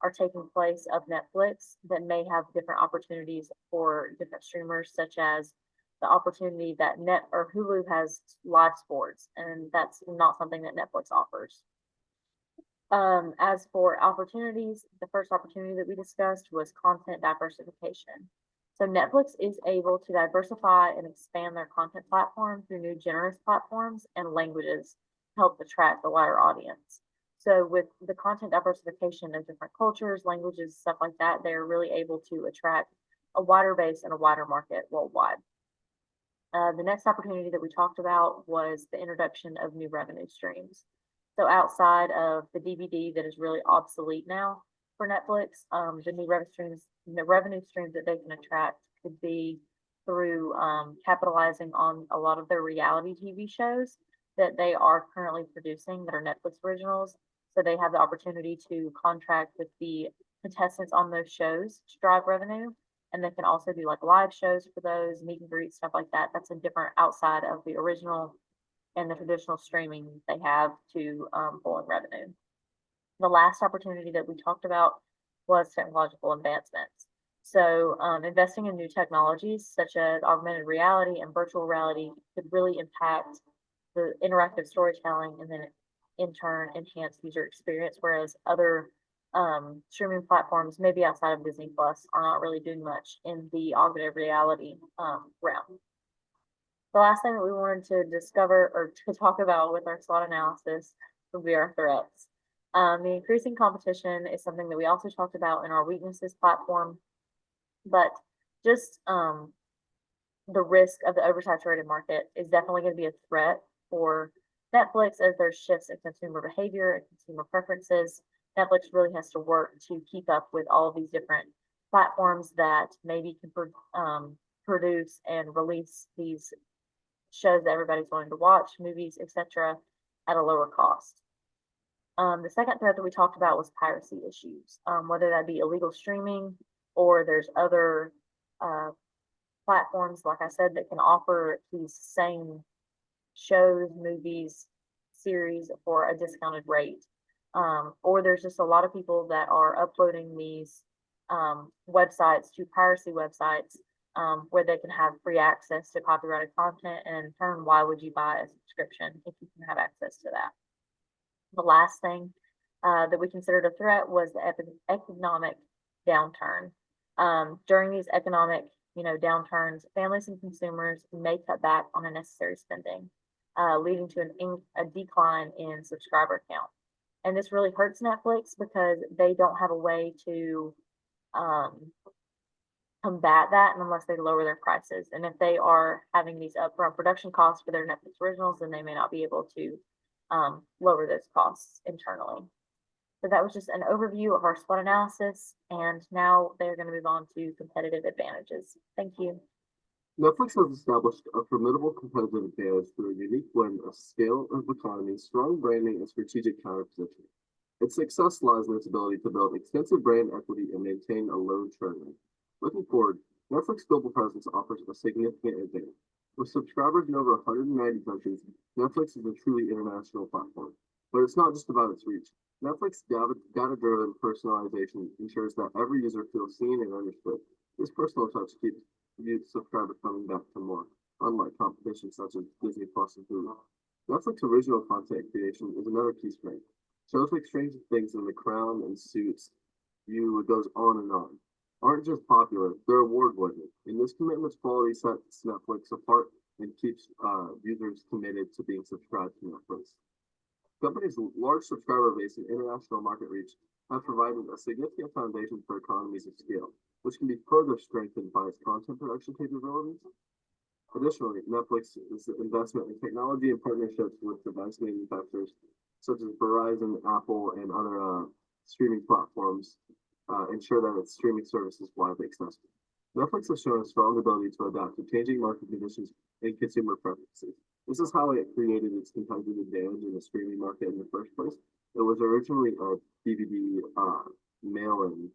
are taking place of Netflix that may have different opportunities for different streamers, such as the opportunity that Hulu has live sports, and that's not something that Netflix offers. As for opportunities, the first opportunity that we discussed was content diversification. So Netflix is able to diversify and expand their content platform through new generous platforms and languages to help attract a wider audience. So with the content diversification of different cultures, languages, stuff like that, they're really able to attract a wider base and a wider market worldwide. The next opportunity that we talked about was the introduction of new revenue streams. So outside of the DVD that is really obsolete now for Netflix, the new revenue streams that they can attract could be through capitalizing on a lot of their reality TV shows that they are currently producing that are Netflix originals. So they have the opportunity to contract with the contestants on those shows to drive revenue. And they can also do like live shows for those, meet and greet, stuff like that. That's a different outside of the original and the traditional streaming they have to pull in revenue. The last opportunity that we talked about was technological advancements. So investing in new technologies such as augmented reality and virtual reality could really impact the interactive storytelling and then in turn enhance user experience, whereas other streaming platforms, maybe outside of Disney Plus, are not really doing much in the augmented reality realm. The last thing that we wanted to discover or to talk about with our SWOT analysis would be our threats. The increasing competition is something that we also talked about in our weaknesses platform, but just the risk of the oversaturated market is definitely going to be a threat for Netflix as there's shifts in consumer behavior and consumer preferences. Netflix really has to work to keep up with all of these different platforms that maybe can produce and release these shows that everybody's wanting to watch, movies, etc., at a lower cost. The second threat that we talked about was piracy issues, whether that be illegal streaming or there's other platforms, like I said, that can offer these same shows, movies, series for a discounted rate. Or there's just a lot of people that are uploading these websites to piracy websites where they can have free access to copyrighted content, and in turn, why would you buy a subscription if you can have access to that? The last thing that we considered a threat was the economic downturn. During these economic, downturns, families and consumers may cut back on unnecessary spending, leading to a decline in subscriber count. And this really hurts Netflix because they don't have a way to combat that unless they lower their prices. And if they are having these upfront production costs for their Netflix originals, then they may not be able to lower those costs internally. So that was just an overview of our SWOT analysis, and now they're going to move on to competitive advantages. Thank you. Netflix has established a formidable competitive advantage through a unique blend of scale of economy, strong branding, and strategic counterposition. Its success lies in its ability to build extensive brand equity and maintain a low churn rate. Looking forward, Netflix global presence offers a significant advantage. With subscribers in over 190 countries, Netflix is a truly international platform. But it's not just about its reach. Netflix data-driven personalization ensures that every user feels seen and understood. This personal touch keeps subscribers coming back for more, unlike competition such as Disney Plus and Hulu. Netflix original content creation is another key strength. Shows like Stranger Things and The Crown and Suits, it goes on and on, aren't just popular, they're award-winning. And this commitment to quality sets Netflix apart and keeps users committed to being subscribed to Netflix. Companies' large subscriber base and international market reach have provided a significant foundation for economies of scale, which can be further strengthened by its content production capabilities. Additionally, Netflix's investment in technology and partnerships with device manufacturers such as Verizon, Apple, and other streaming platforms ensure that its streaming service is widely accessible. Netflix has shown a strong ability to adapt to changing market conditions and consumer preferences. This is how it created its competitive advantage in the streaming market in the first place. It was originally a DVD mail-in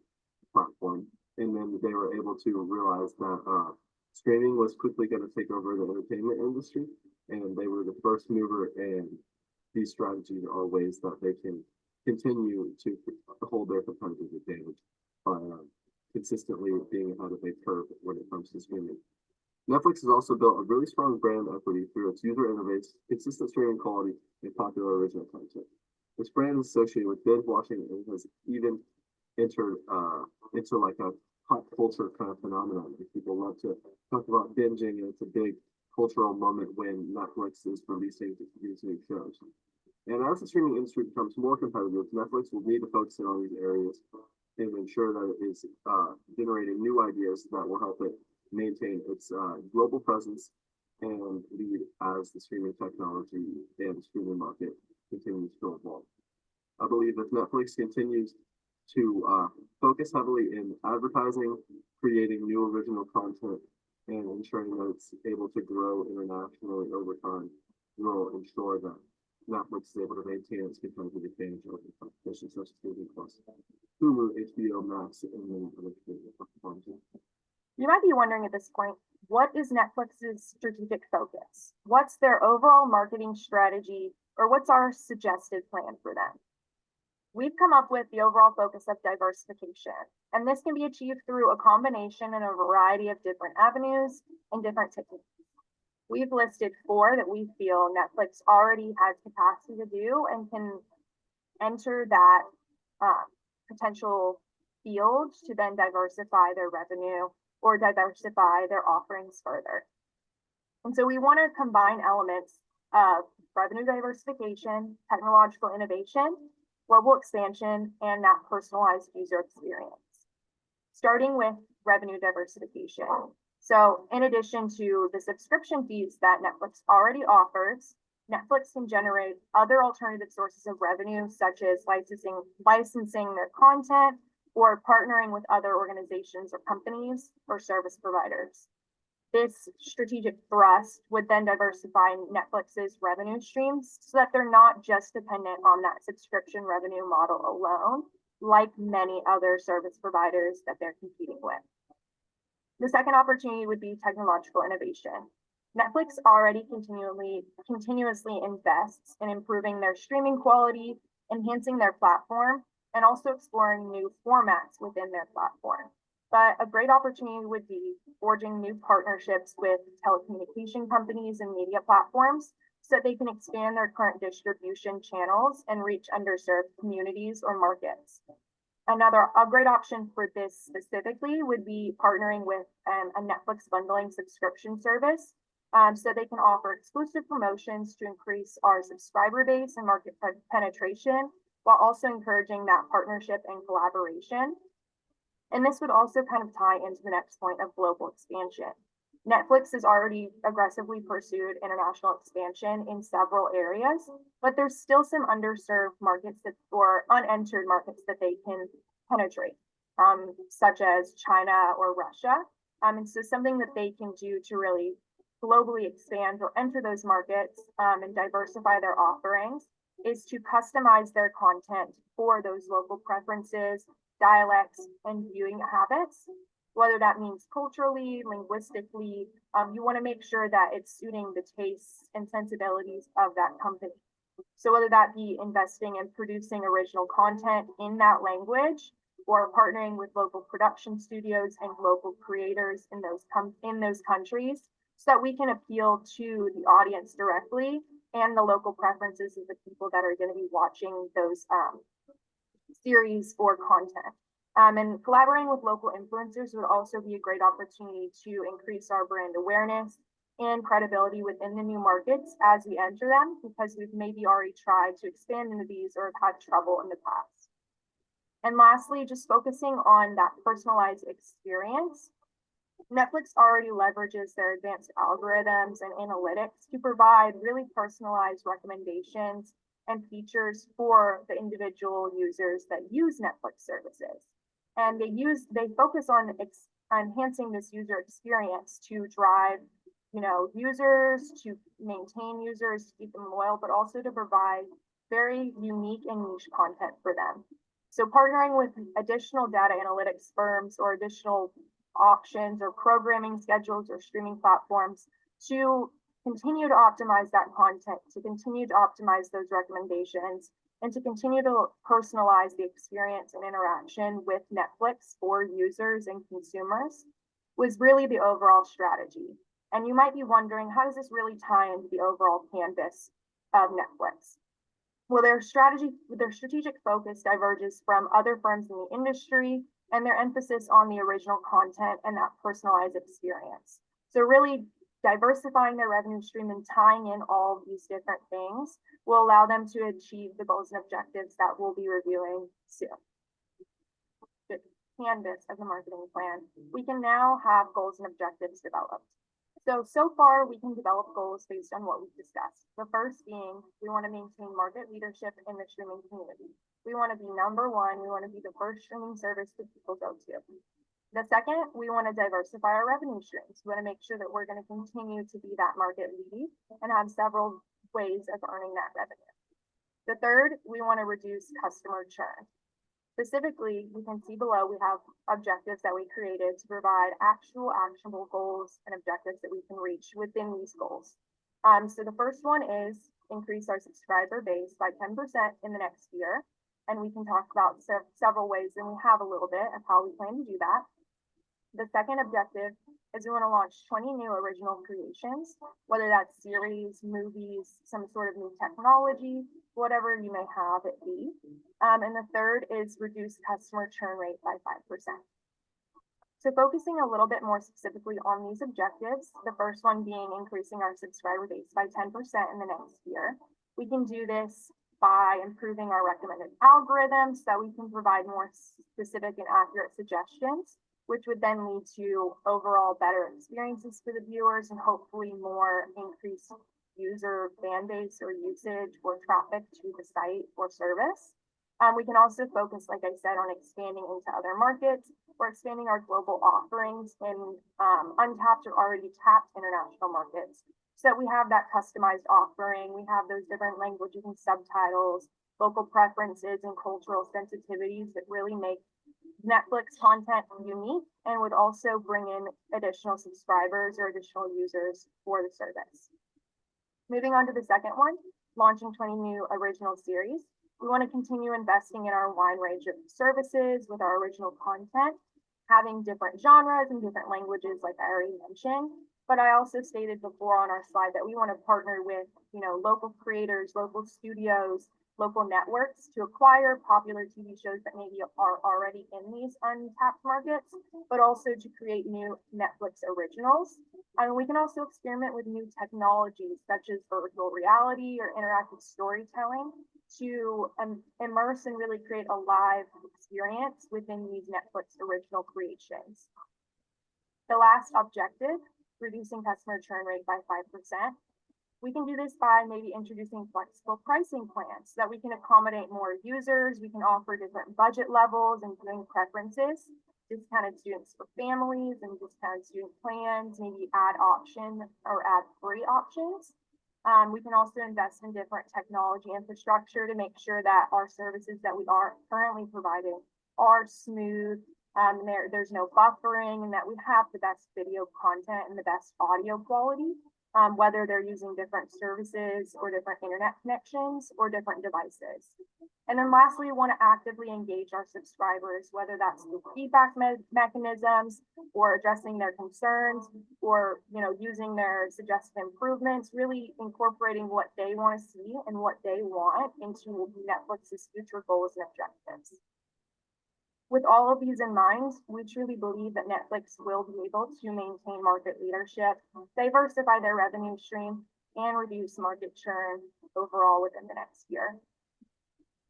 platform, and then they were able to realize that streaming was quickly going to take over the entertainment industry, and they were the first mover, and these strategies are ways that they can continue to hold their competitive advantage by consistently being ahead of a curve when it comes to streaming. Netflix has also built a really strong brand equity through its user interface, consistent streaming quality, and popular original content. This brand is associated with binge watching and has even entered into like a pop culture kind of phenomenon. People love to talk about binging, and it's a big cultural moment when Netflix is releasing these new shows. And as the streaming industry becomes more competitive, Netflix will need to focus in on these areas and ensure that it is generating new ideas that will help it maintain its global presence and lead as the streaming technology and streaming market continues to evolve. I believe if Netflix continues to focus heavily in advertising, creating new original content, and ensuring that it's able to grow internationally over time, will ensure that Netflix is able to maintain its competitive advantage over competition such as Disney Plus, Hulu, HBO Max, and many other content. You might be wondering at this point, what is Netflix's strategic focus? What's their overall marketing strategy, or what's our suggested plan for them? We've come up with the overall focus of diversification, and this can be achieved through a combination in a variety of different avenues and different techniques. We've listed 4 that we feel Netflix already has capacity to do and can enter that potential field to then diversify their revenue or diversify their offerings further. And so we want to combine elements of revenue diversification, technological innovation, global expansion, and that personalized user experience. Starting with revenue diversification. So in addition to the subscription fees that Netflix already offers, Netflix can generate other alternative sources of revenue, such as licensing their content or partnering with other organizations or companies or service providers. This strategic thrust would then diversify Netflix's revenue streams so that they're not just dependent on that subscription revenue model alone, like many other service providers that they're competing with. The second opportunity would be technological innovation. Netflix already continuously invests in improving their streaming quality, enhancing their platform, and also exploring new formats within their platform. But a great opportunity would be forging new partnerships with telecommunication companies and media platforms so that they can expand their current distribution channels and reach underserved communities or markets. A great option for this specifically would be partnering with a Netflix bundling subscription service so they can offer exclusive promotions to increase our subscriber base and market penetration, while also encouraging that partnership and collaboration. And this would also kind of tie into the next point of global expansion. Netflix has already aggressively pursued international expansion in several areas, but there's still some underserved markets or unentered markets that they can penetrate, such as China or Russia. And so something that they can do to really globally expand or enter those markets and diversify their offerings is to customize their content for those local preferences, dialects, and viewing habits, whether that means culturally, linguistically. You want to make sure that it's suiting the tastes and sensibilities of that company. So whether that be investing in producing original content in that language, or partnering with local production studios and local creators in those countries, so that we can appeal to the audience directly and the local preferences of the people that are going to be watching those series or content. And collaborating with local influencers would also be a great opportunity to increase our brand awareness and credibility within the new markets as we enter them, because we've maybe already tried to expand into these or have had trouble in the past. And lastly, just focusing on that personalized experience. Netflix already leverages their advanced algorithms and analytics to provide really personalized recommendations and features for the individual users that use Netflix services. And they focus on enhancing this user experience to drive, users, to maintain users, to keep them loyal, but also to provide very unique and niche content for them. So partnering with additional data analytics firms or additional options or programming schedules or streaming platforms to continue to optimize that content, to continue to optimize those recommendations, and to continue to personalize the experience and interaction with Netflix for users and consumers was really the overall strategy. And you might be wondering, how does this really tie into the overall canvas of Netflix? Well, their strategic focus diverges from other firms in the industry and their emphasis on the original content and that personalized experience. So really diversifying their revenue stream and tying in all of these different things will allow them to achieve the goals and objectives that we'll be reviewing soon. The canvas of the marketing plan. We can now have goals and objectives developed. So far we can develop goals based on what we've discussed. The first being, we want to maintain market leadership in the streaming community. We want to be number one. We want to be the first streaming service that people go to. The second, we want to diversify our revenue streams. We want to make sure that we're going to continue to be that market lead and have several ways of earning that revenue. The third, we want to reduce customer churn. Specifically, you can see below, we have objectives that we created to provide actionable goals and objectives that we can reach within these goals. So the first one is increase our subscriber base by 10% in the next year. And we can talk about several ways, and we have a little bit of how we plan to do that. The second objective is we want to launch 20 new original creations, whether that's series, movies, some sort of new technology, whatever you may have it be. And the third is reduce customer churn rate by 5%. So focusing a little bit more specifically on these objectives, the first one being increasing our subscriber base by 10% in the next year. We can do this by improving our recommended algorithms so we can provide more specific and accurate suggestions, which would then lead to overall better experiences for the viewers and hopefully more increased user fan base or usage or traffic to the site or service. We can also focus, like I said, on expanding into other markets or expanding our global offerings in untapped or already tapped international markets. So we have that customized offering. We have those different languages and subtitles, local preferences and cultural sensitivities that really make Netflix content unique and would also bring in additional subscribers or additional users for the service. Moving on to the second one, launching 20 new original series. We want to continue investing in our wide range of services with our original content, having different genres and different languages, like I already mentioned. But I also stated before on our slide that we want to partner with, local creators, local studios, local networks to acquire popular TV shows that maybe are already in these untapped markets, but also to create new Netflix originals. We can also experiment with new technologies such as virtual reality or interactive storytelling to immerse and really create a live experience within these Netflix original creations. The last objective, reducing customer churn rate by 5%. We can do this by maybe introducing flexible pricing plans so that we can accommodate more users. We can offer different budget levels and viewing preferences, discounted students for families and discounted student plans, maybe ad option or ad free options. We can also invest in different technology infrastructure to make sure that our services that we are currently providing are smooth. There's no buffering, and that we have the best video content and the best audio quality. Whether they're using different services or different internet connections or different devices. And then lastly, we want to actively engage our subscribers, whether that's through feedback mechanisms or addressing their concerns or, using their suggested improvements, really incorporating what they want to see and what they want into Netflix's future goals and objectives. With all of these in mind, we truly believe that Netflix will be able to maintain market leadership, diversify their revenue stream, and reduce market churn overall within the next year.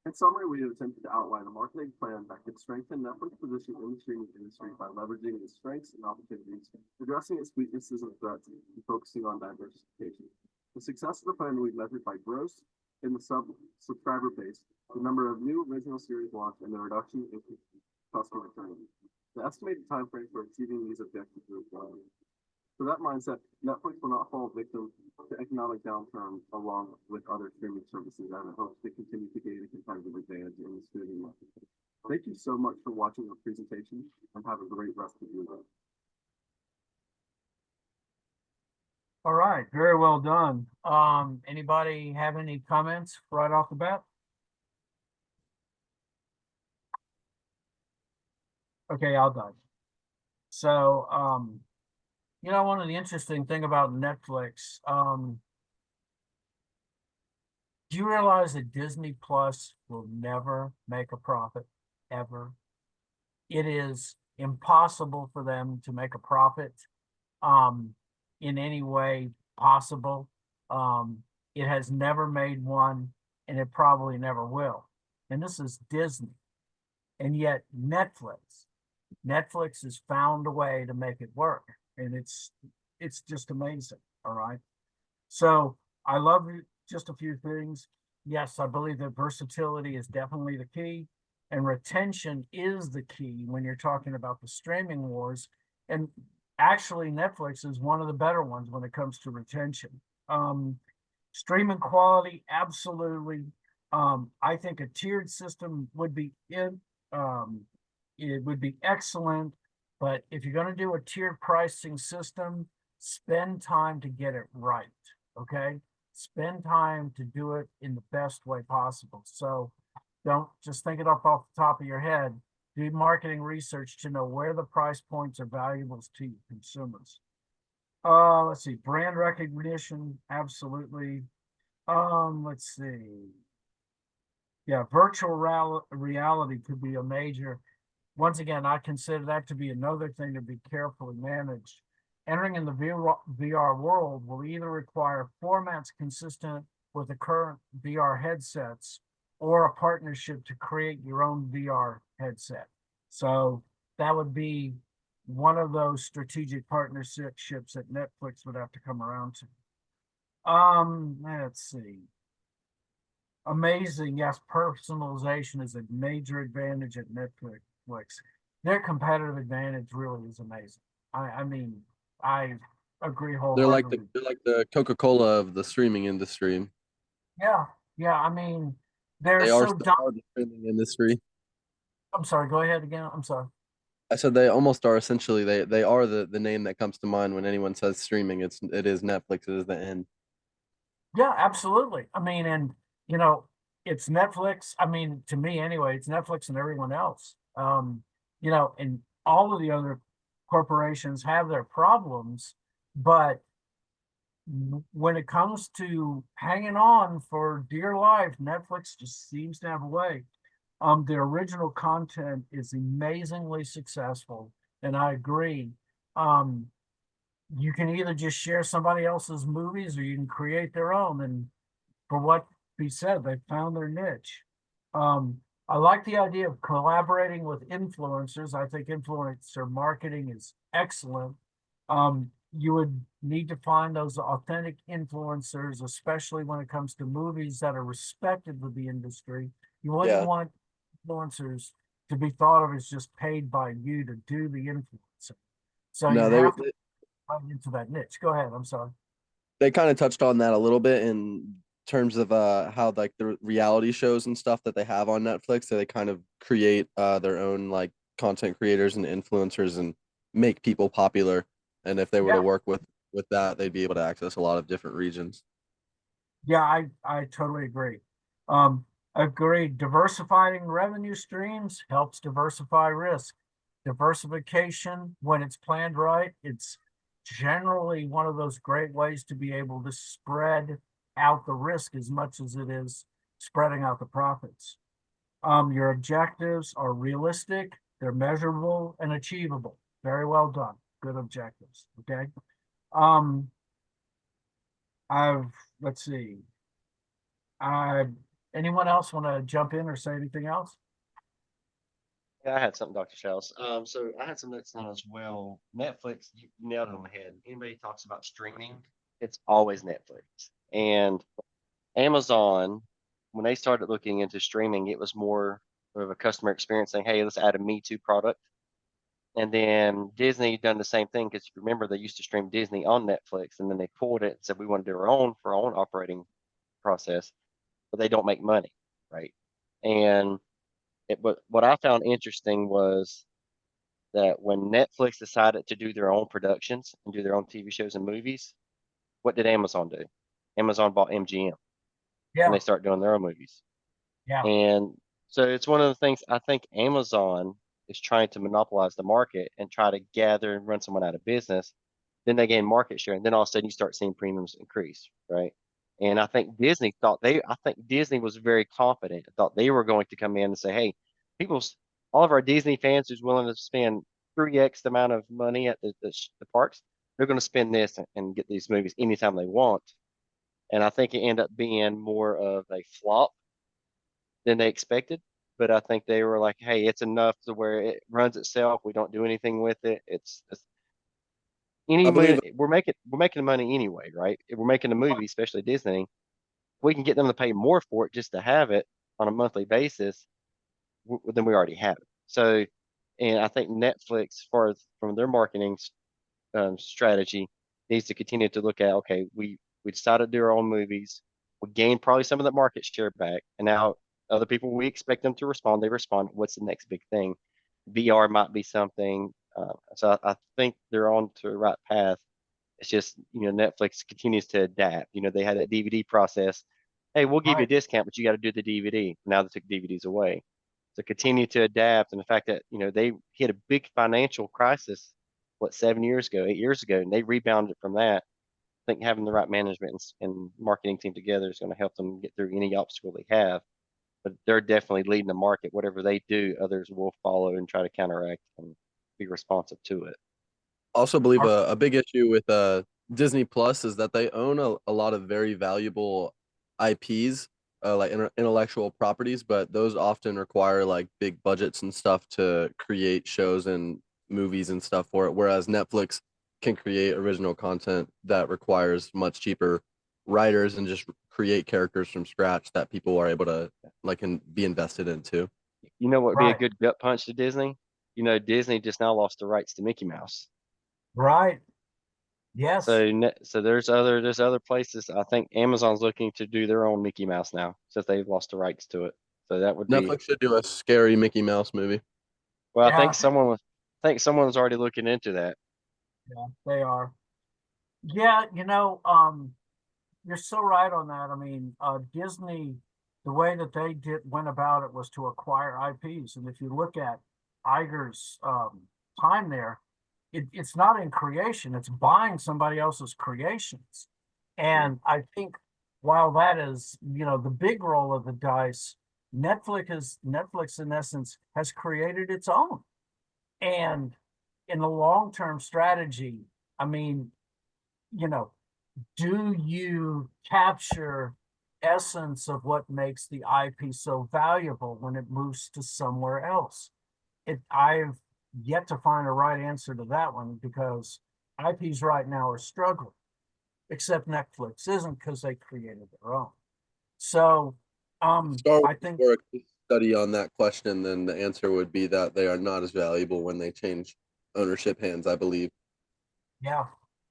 In summary, we have attempted to outline a marketing plan that could strengthen Netflix's position in the streaming industry by leveraging its strengths and opportunities, addressing its weaknesses and threats, and focusing on diversification. The success of the plan will be measured by growth in the subscriber base, the number of new original series launched, and the reduction in customer churn. The estimated time frame for achieving these objectives is growing. For that mindset, Netflix will not fall victim to economic downturn along with other streaming services, and it hopes to continue to gain a competitive advantage in the streaming market. Thank you so much for watching our presentation, and have a great rest of your day. All right, very well done. Anybody have any comments right off the bat? Okay, I'll dive. So, one of the interesting thing about Netflix, do you realize that Disney Plus will never make a profit, ever? It is impossible for them to make a profit in any way possible. It has never made one, and it probably never will. And this is Disney. And yet Netflix has found a way to make it work. And it's it's just amazing. All right. So I love just a few things. Yes, I believe that versatility is definitely the key, and retention is the key when you're talking about the streaming wars. And actually, Netflix is one of the better ones when it comes to retention. Streaming quality, absolutely. I think a tiered system would be it would be excellent. But if you're going to do a tiered pricing system, spend time to get it right. Okay. Spend time to do it in the best way possible. So don't just think it up off the top of your head. Do marketing research to know where the price points are valuable to you consumers. Let's see, brand recognition, absolutely. Let's see. Yeah, virtual reality could be a major. Once again, I consider that to be another thing to be carefully managed. Entering in the VR world will either require formats consistent with the current VR headsets or a partnership to create your own VR headset. So that would be one of those strategic partnerships that Netflix would have to come around to. Let's see. Amazing. Yes, personalization is a major advantage at Netflix. Their competitive advantage really is amazing. I mean, I agree wholeheartedly. They're like the Coca-Cola of the streaming industry. Yeah, yeah. I mean, they're They so are the streaming industry. I'm sorry, go ahead again. I'm sorry. I said they almost are essentially they are the name that comes to mind when anyone says streaming. It is Netflix, it is the end. Yeah, absolutely. I mean, and you know, it's Netflix. I mean, to me anyway, it's Netflix and everyone else. You know, and all of the other corporations have their problems, but when it comes to hanging on for dear life, Netflix just seems to have a way. The original content is amazingly successful, and I agree. Um, you can either just share somebody else's movies or you can create their own. And for what be said, they found their niche. Um, I like the idea of collaborating with influencers. I think influencer marketing is excellent. You would need to find those authentic influencers, especially when it comes to movies that are respected with the industry. You wouldn't want influencers to be thought of as just paid by you to do the influencer. So No, you have to find into that niche. Go ahead. I'm sorry. they kind of touched on that a little bit in terms of how like the reality shows and stuff that they have on Netflix. So they kind of create their own like content creators and influencers and make people popular. And if they were to work with that, they'd be able to access a lot of different regions. Yeah, I totally agree. Agreed. Diversifying revenue streams helps diversify risk. Diversification, when it's planned right, it's generally one of those great ways to be able to spread out the risk as much as it is spreading out the profits. Your objectives are realistic, they're measurable and achievable. Very well done. Good objectives. Okay. Let's see. Anyone else want to jump in or say anything else? Yeah, I had something, Dr. Shells. So I had some notes on as well. Netflix, you nailed it on the head. Anybody talks about streaming, it's always Netflix. And Amazon, when they started looking into streaming, it was more of a customer experience saying, hey, let's add a Me Too product. And then Disney done the same thing because if you remember, they used to stream Disney on Netflix and then they pulled it and said, we want to do our own for our own operating process, but they don't make money, right? And what I found interesting was that when Netflix decided to do their own productions and do their own TV shows and movies, what did Amazon do? Amazon bought MGM and they start doing their own movies. Yeah. And so it's one of the things I think Amazon is trying to monopolize the market and try to gather and run someone out of business. Then they gain market share, and then all of a sudden you start seeing premiums increase, right? And I think Disney was very confident, thought they were going to come in and say, hey, all of our Disney fans who's willing to spend 3x the amount of money at the parks, they're going to spend this and get these movies anytime they want. And I think it ended up being more of a flop than they expected. But I think they were like, hey, it's enough to where it runs itself. We don't do anything with it. It's I believe we're making the money anyway, right? If we're making a movie, especially Disney, we can get them to pay more for it just to have it on a monthly basis than we already have it. So, and I think Netflix, as far as from their marketing strategy, needs to continue to look at, okay, we decided to do our own movies. We gained probably some of that market share back, and now other people, we expect them to respond. They respond. What's the next big thing? VR might be something. So I think they're on to the right path. It's just, Netflix continues to adapt. They had that DVD process. Hey, we'll give you a discount, but you got to do the DVD. Now they took DVDs away. So continue to adapt. And the fact that, they hit a big financial crisis, 7 years ago, 8 years ago, and they rebounded from that. I think having the right management and marketing team together is going to help them get through any obstacle they have. But they're definitely leading the market. Whatever they do, others will follow and try to counteract and be responsive to it. Also believe a big issue with Disney Plus is that they own a lot of very valuable IPs, like intellectual properties, but those often require like big budgets and stuff to create shows and movies and stuff for it. Whereas Netflix can create original content that requires much cheaper writers and just create characters from scratch that people are able to like and be invested into. You know what would be a good gut punch to Disney? Disney just now lost the rights to Mickey Mouse. Right. Yes. So there's other places. I think Amazon's looking to do their own Mickey Mouse now since they've lost the rights to it. So that would Netflix should do a scary Mickey Mouse movie. Well, Yeah. I think someone's already looking into that. Yeah, they are. Yeah, you're so right on that. I mean, Disney, the way that they went about it was to acquire IPs. And if you look at Iger's time there, it's not in creation, it's buying somebody else's creations. And I think while that is, the big roll of the dice, Netflix in essence has created its own. And in the long-term strategy, I mean, do you capture essence of what makes the IP so valuable when it moves to somewhere else? I've yet to find a right answer to that one because IPs right now are struggling, except Netflix isn't because they created their own. So I think for a study on that question, then the answer would be that they are not as valuable when they change ownership hands, I believe. Yeah,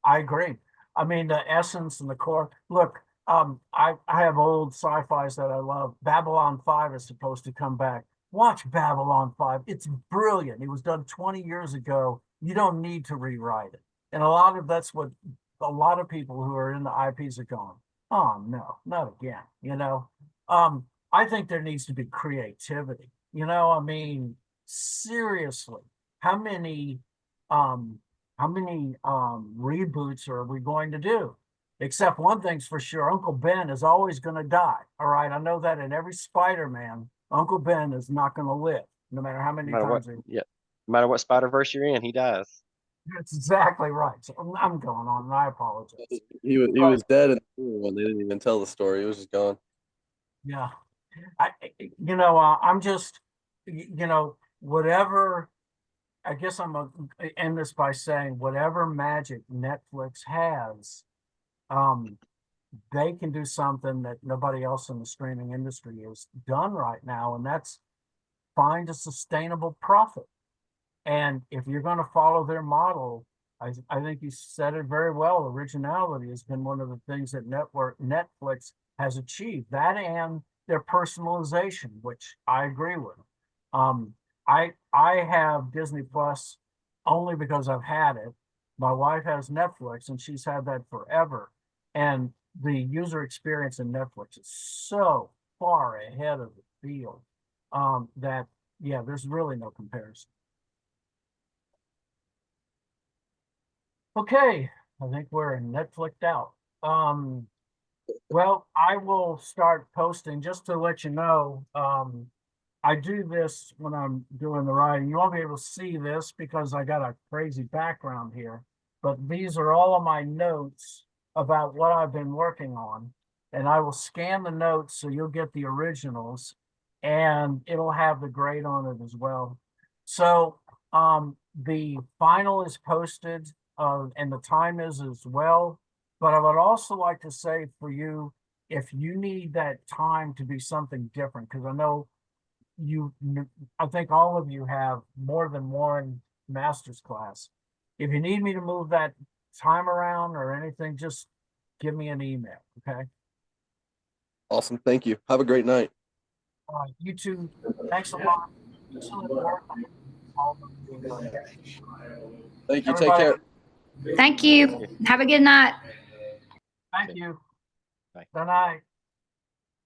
I agree. I mean, the essence and the core. Look, I have old sci-fis that I love. Babylon 5 is supposed to come back. Watch Babylon 5. It's brilliant. It was done 20 years ago. You don't need to rewrite it. And that's what a lot of people who are in the IPs are going, oh no, not again, I think there needs to be creativity. I mean, seriously, how many reboots are we going to do? Except one thing's for sure, Uncle Ben is always going to die. All right, I know that in every Spider-Man, Uncle Ben is not going to live, no matter how many times. No matter what Spider-Verse you're in, he dies. That's exactly right. So I'm going on, and I apologize. He was dead in the one. They didn't even tell the story. He was just gone. Yeah, I'm just, whatever. I guess I'm gonna end this by saying whatever magic Netflix has, they can do something that nobody else in the streaming industry has done right now, and that's find a sustainable profit. And if you're going to follow their model, I think you said it very well. Originality has been one of the things that Netflix has achieved. That and their personalization, which I agree with. I have Disney Plus only because I've had it. My wife has Netflix, and she's had that forever. And the user experience in Netflix is so far ahead of the field that, yeah, there's really no comparison. Okay, I think we're Netflixed out. Well, I will start posting just to let you know. I do this when I'm doing the writing. You won't be able to see this because I got a crazy background here, but these are all of my notes about what I've been working on. And I will scan the notes so you'll get the originals and it'll have the grade on it as well. So the final is posted and the time is as well. But I would also like to say for you, if you need that time to be something different, because I know I think all of you have more than one master's class. If you need me to move that time around or anything, just give me an email, okay? Awesome. Thank you. Have a great night. You too. Thanks a lot. Excellent work. Thank you. Take Everybody, care. Thank you. Have a good night. thank you. Bye. Good night.